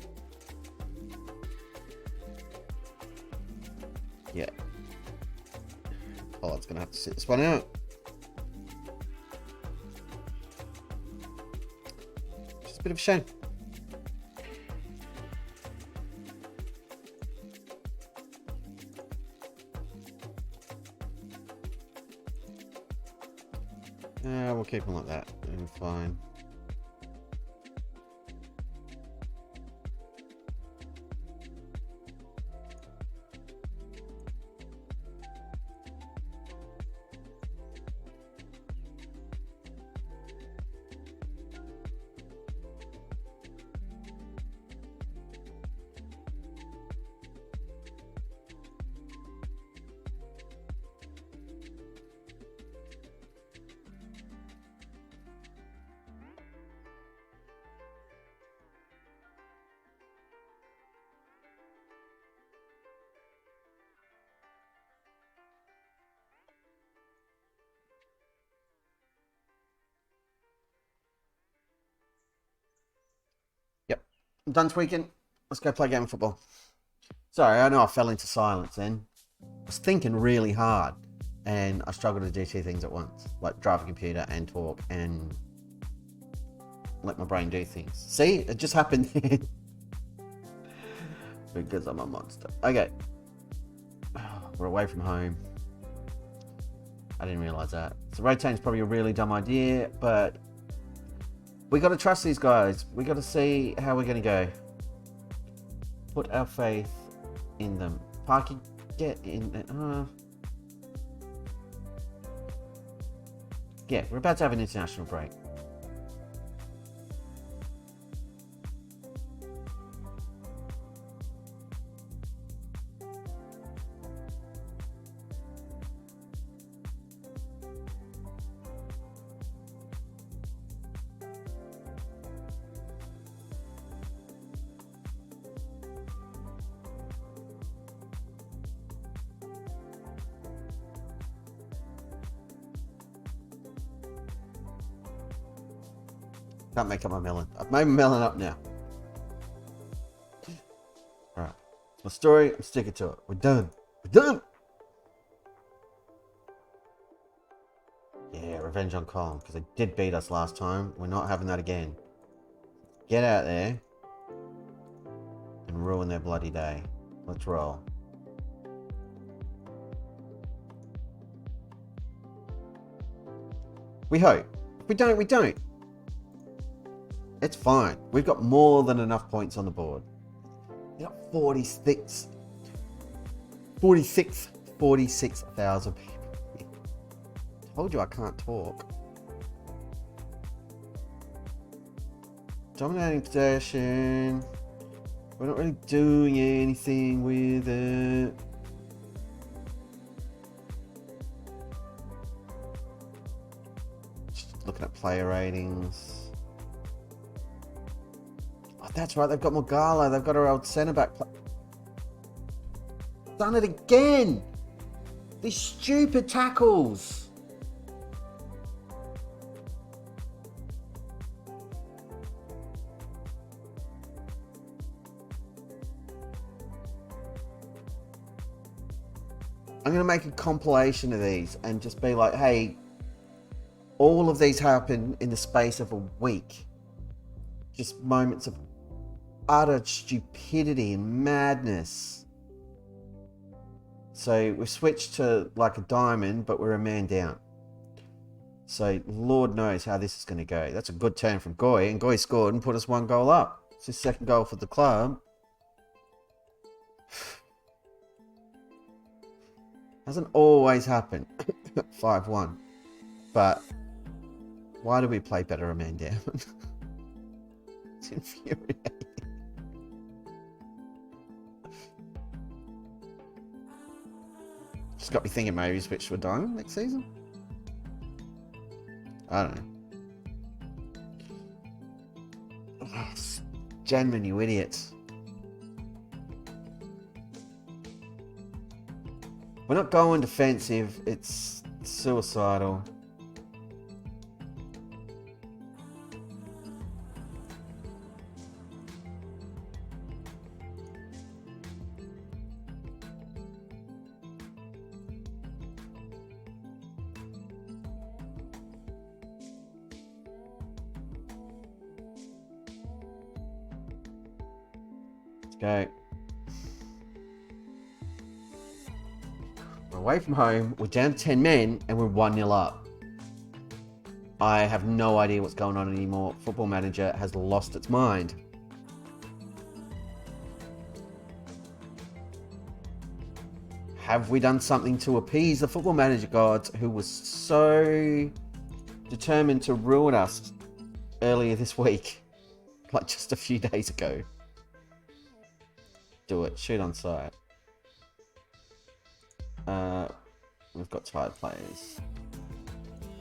Yeah. Pollard's gonna have to sit this one out. Just a bit of a shame. We'll keep him like that. And fine. I'm done tweaking. Let's go play a game of football. Sorry, I know I fell into silence then. I was thinking really hard and I struggled to do two things at once, like drive a computer and talk and let my brain do things. See, it just happened because I'm a monster. Okay, we're away from home. I didn't realize that. So rotating's probably a really dumb idea, but we got to trust these guys. We got to see how we're going to go. Put our faith in them. Parky, get in. Yeah, we're about to have an international break. Can't make up my melon. I've made my melon up now. Alright. It's my story. I'm sticking to it. We're done. We're done! Yeah, revenge on Colin, because they did beat us last time. We're not having that again. Get out there and ruin their bloody day. Let's roll. We hope. If we don't, we don't. It's fine. We've got more than enough points on the board. We got 46,000 people. Told you I can't talk. Dominating possession. We're not really doing anything with it. Just looking at player ratings. That's right, they've got Mogala, they've got our old centre-back. Done it again! These stupid tackles! I'm going to make a compilation of these and just be like, hey, all of these happen in the space of a week. Just moments of utter stupidity and madness. So we've switched to like a diamond, but we're a man down. So Lord knows how this is going to go. That's a good turn from Goy, and Goy scored and put us 1 goal up. It's his second goal for the club. Doesn't always happen. 5-1. But why do we play better a man down? It's infuriating. Just got me thinking maybe switch to a diamond next season. I don't know. Oh, Genman, you idiots. We're not going defensive. It's suicidal. Go. We're away from home, we're down to 10 men, and we're 1-0 up. I have no idea what's going on anymore. Football Manager has lost its mind. Have we done something to appease the Football Manager gods who was so determined to ruin us earlier this week? Like just a few days ago. Do it. Shoot on sight. We've got tired players.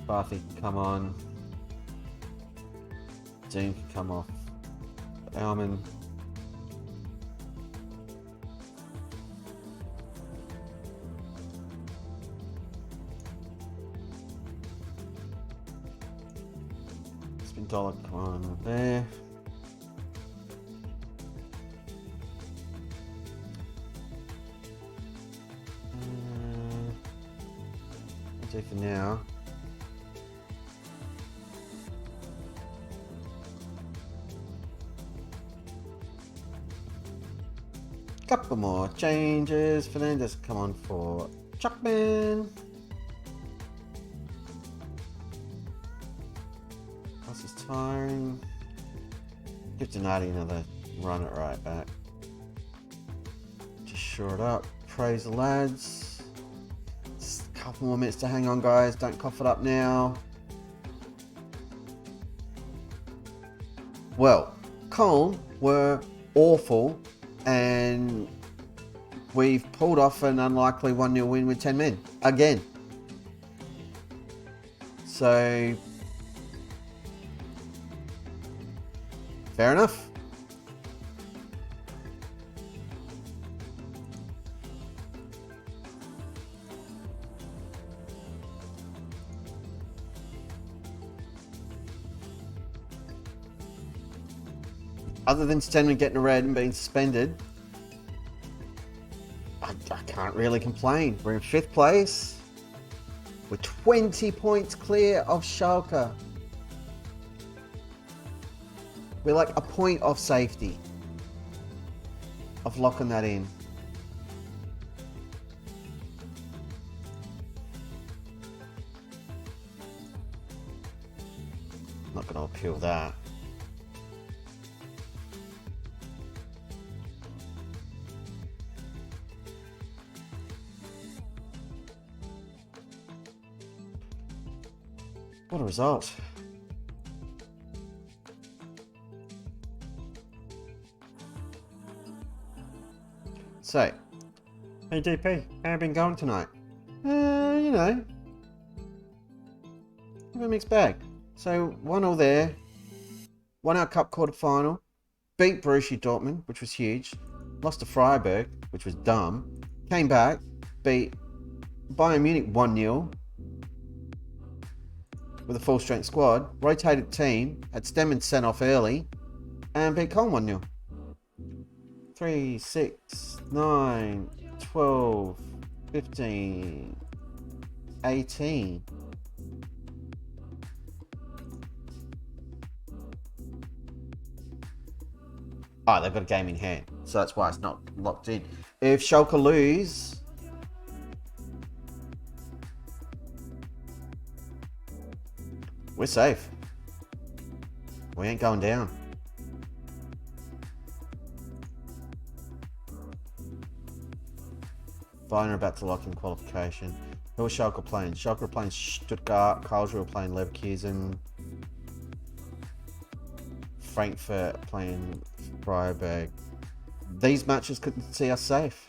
Barthy can come on. Doom can come off. Alman. Spin dollar, come on there. do for now. Couple more changes. Fernandez come on for Chuckman. Plus is tiring. Give Donati another run at right back. Just shore it up. Praise the lads. Just a couple more minutes to hang on, guys. Don't cough it up now. Well, Cologne were awful, and we've pulled off an unlikely 1-0 win with 10 men again. So, fair enough. Other than Stenman getting a red and being suspended, I can't really complain. We're in 5th place. We're 20 points clear of Schalke. We're like a point of safety of locking that in. Not going to appeal that. What a result. So, hey DP, how have you been going tonight? You know, a mixed bag. So, 1-0 there, won our cup quarter final, beat Borussia Dortmund, which was huge, lost to Freiburg, which was dumb, came back, beat Bayern Munich 1-0, with a full strength squad, rotated team, had Stemmen sent off early, and beat Cologne 1-0. 3, 6, 9, 12, 15, 18. Oh, they've got a game in hand, so that's why it's not locked in. If Schalke lose, we're safe. We ain't going down. Bayern are about to lock in qualification. Who are Schalke playing? Schalke are playing Stuttgart. Karlsruhe are playing Leverkusen. Frankfurt playing Freiburg. These matches could see us safe.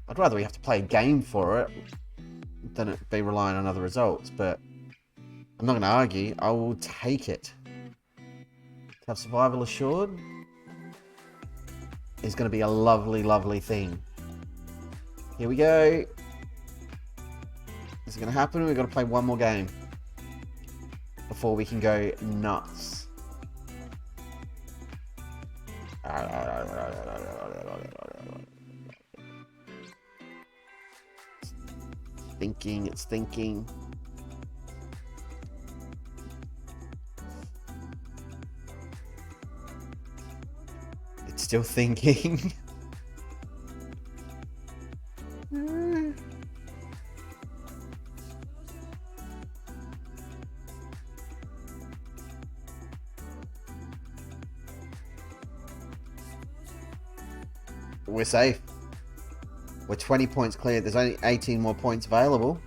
I'd rather we have to play a game for it than it be relying on other results, but I'm not going to argue. I will take it. To have survival assured is going to be a lovely, lovely thing. Here we go. Is it going to happen? We've got to play one more game before we can go nuts. It's thinking. It's still thinking. We're safe. We're 20 points clear. There's only 18 more points available.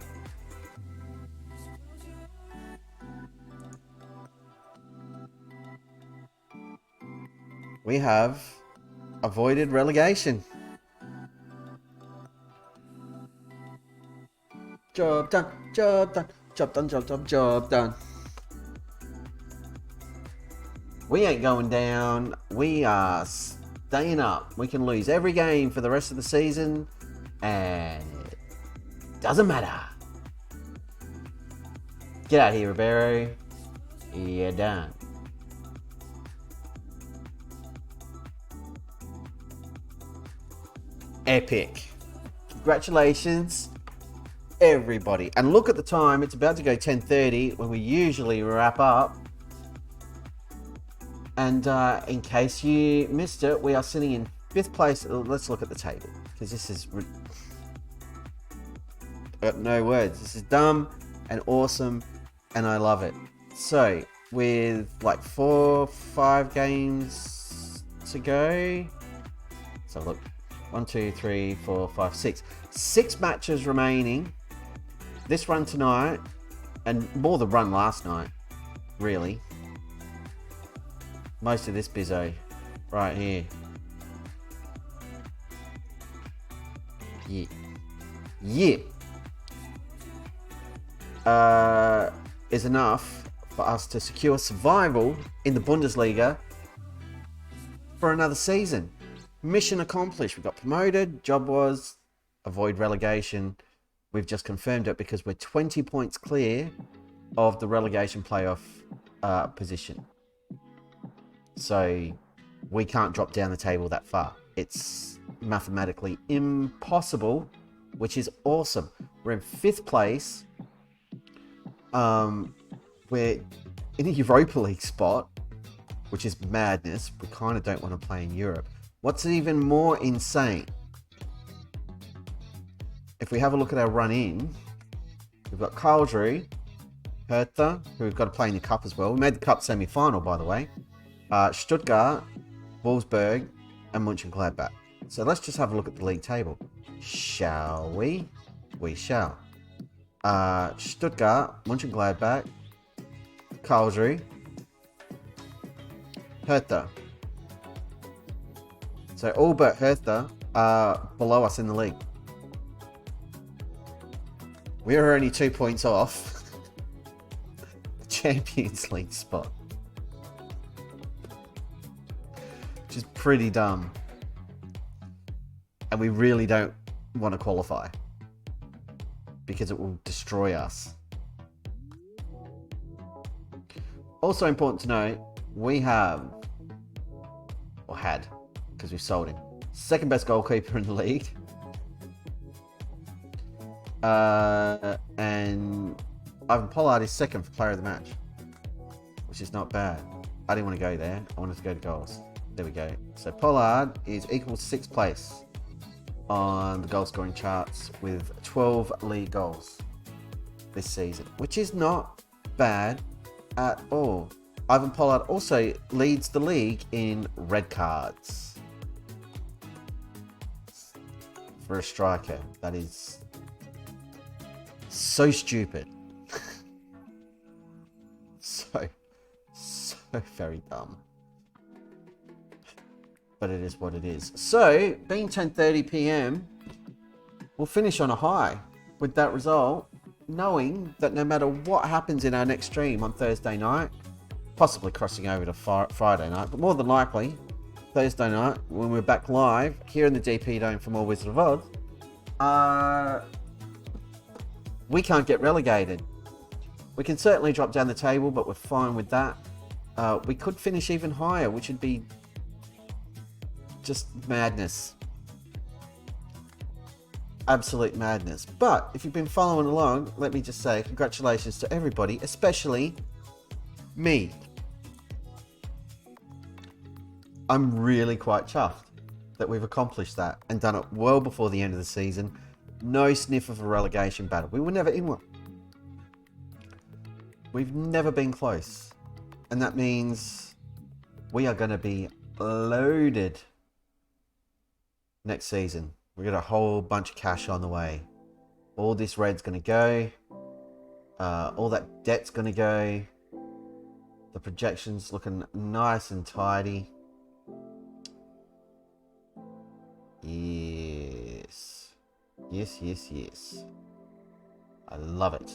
We have avoided relegation. Job done, job done, job done, job done, job done. We ain't going down. We are staying up. We can lose every game for the rest of the season, and it doesn't matter. Get out of here, Ribeiro. You're done. epic. Congratulations, everybody. And look at the time. It's about to go 10:30 when we usually wrap up. And in case you missed it, we are sitting in 5th place. Let's look at the table, because this is... I've got no words. This is dumb and awesome, and I love it. So, with like 4-5 games to go. So look, 1, 2, 3, 4, 5, 6. 6 matches remaining. This run tonight, and more the run last night, really. Most of this bizzo right here. Yeah. Is enough for us to secure survival in the Bundesliga for another season. Mission accomplished. We got promoted. Job was avoid relegation. We've just confirmed it because we're 20 points clear of the relegation playoff position. So we can't drop down the table that far. It's mathematically impossible, which is awesome. We're in 5th place. We're in a Europa League spot, which is madness. We kind of don't want to play in Europe. What's even more insane, if we have a look at our run-in, we've got Karlsruhe, Hertha, who we've got to play in the Cup as well. We made the Cup semi-final, by the way. Stuttgart, Wolfsburg, and Mönchengladbach. So let's just have a look at the league table. Shall we? We shall. Stuttgart, Mönchengladbach, Karlsruhe, Hertha. So all but Hertha are below us in the league. We are only 2 points off the Champions League spot, which is pretty dumb. And we really don't want to qualify because it will destroy us. Also important to note, we have, or had, because we've sold him, 2nd best goalkeeper in the league. And Ivan Pollard is 2nd for player of the match, which is not bad. I didn't want to go there. I wanted to go to goals. There we go. So Pollard is equal to 6th place on the goal scoring charts with 12 league goals this season, which is not bad at all. Ivan Pollard also leads the league in red cards. For a striker, that is so stupid. so very dumb. But it is what it is. So, being 10:30 p.m, we'll finish on a high with that result, knowing that no matter what happens in our next stream on Thursday night, possibly crossing over to Friday night, but more than likely Thursday night when we're back live here in the DP Dome for more Wizard of Oz, we can't get relegated. We can certainly drop down the table, but we're fine with that. We could finish even higher, which would be just madness. Absolute madness. But if you've been following along, let me just say congratulations to everybody, especially me. I'm really quite chuffed that we've accomplished that and done it well before the end of the season. No sniff of a relegation battle. We were never in one. We've never been close. And that means we are going to be loaded next season. We got a whole bunch of cash on the way. All this red's going to go. All that debt's going to go. The projection's looking nice and tidy. Yes. Yes, yes, yes. I love it.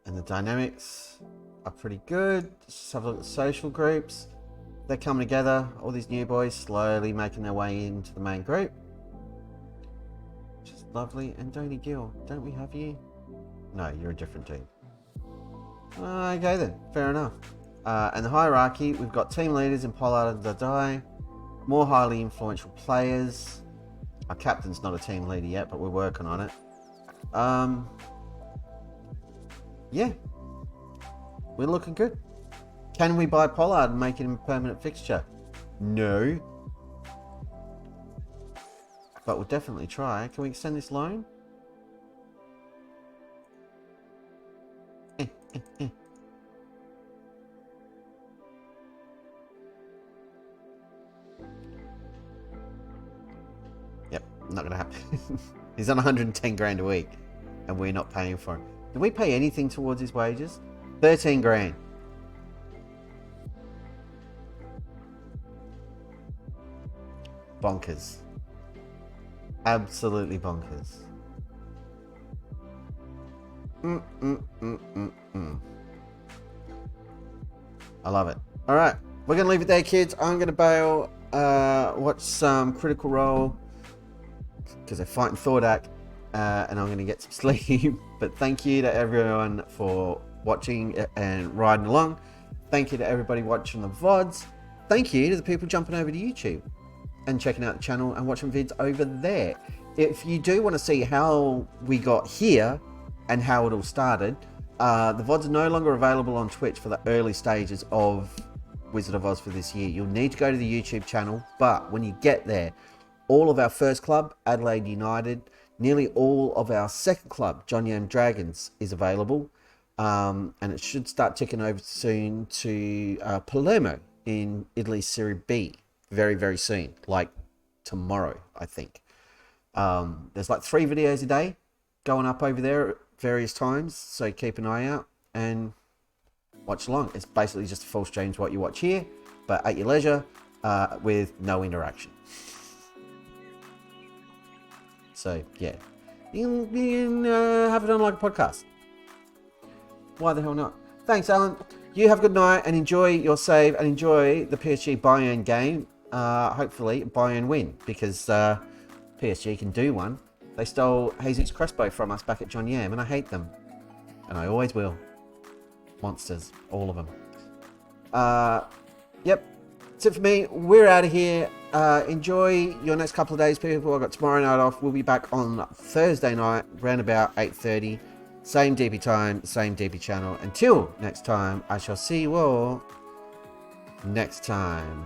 And the dynamics are pretty good. Just have a look at the social groups. They're coming together. All these new boys slowly making their way into the main group. Which is lovely. And Donny Gill, don't we have you? No, you're a different team. Okay then, fair enough. And the hierarchy, we've got team leaders in Pollard and Dadai. More highly influential players. Our captain's not a team leader yet, but we're working on it. Yeah. We're looking good. Can we buy Pollard and make him a permanent fixture? No. But we'll definitely try. Can we extend this loan? Yep, not going to happen. He's on 110 grand a week and we're not paying for him. Did we pay anything towards his wages? 13 grand. Bonkers. Absolutely bonkers. I love it. All right, we're going to leave it there, kids. I'm going to bail, watch some Critical Role because they're fighting Thordak, and I'm going to get some sleep. But thank you to everyone for watching and riding along. Thank you to everybody watching the VODs. Thank you to the people jumping over to YouTube and checking out the channel and watching vids over there. If you do want to see how we got here and how it all started, the VODs are no longer available on Twitch for the early stages of Wizard of Oz for this year. You'll need to go to the YouTube channel, but when you get there, all of our first club, Adelaide United, nearly all of our second club, John Yam Dragons, is available. And it should start ticking over soon to Palermo in Italy's Serie B very, very soon, like tomorrow, I think. There's like 3 videos a day going up over there at various times, so keep an eye out and watch along. It's basically just a full stream to what you watch here, but at your leisure, with no interaction. So yeah, you can have it on like a podcast. Why the hell not? Thanks, Alan. You have a good night and enjoy your save and enjoy the PSG Bayern game. Hopefully Bayern win, because PSG can do one. They stole Jesus Crespo from us back at John Yam, and I hate them. And I always will. Monsters, all of them. Yep, that's it for me. We're out of here. Enjoy your next couple of days, people. I've got tomorrow night off. We'll be back on Thursday night, around about 8:30. Same DP time, same DP channel. Until next time, I shall see you all next time.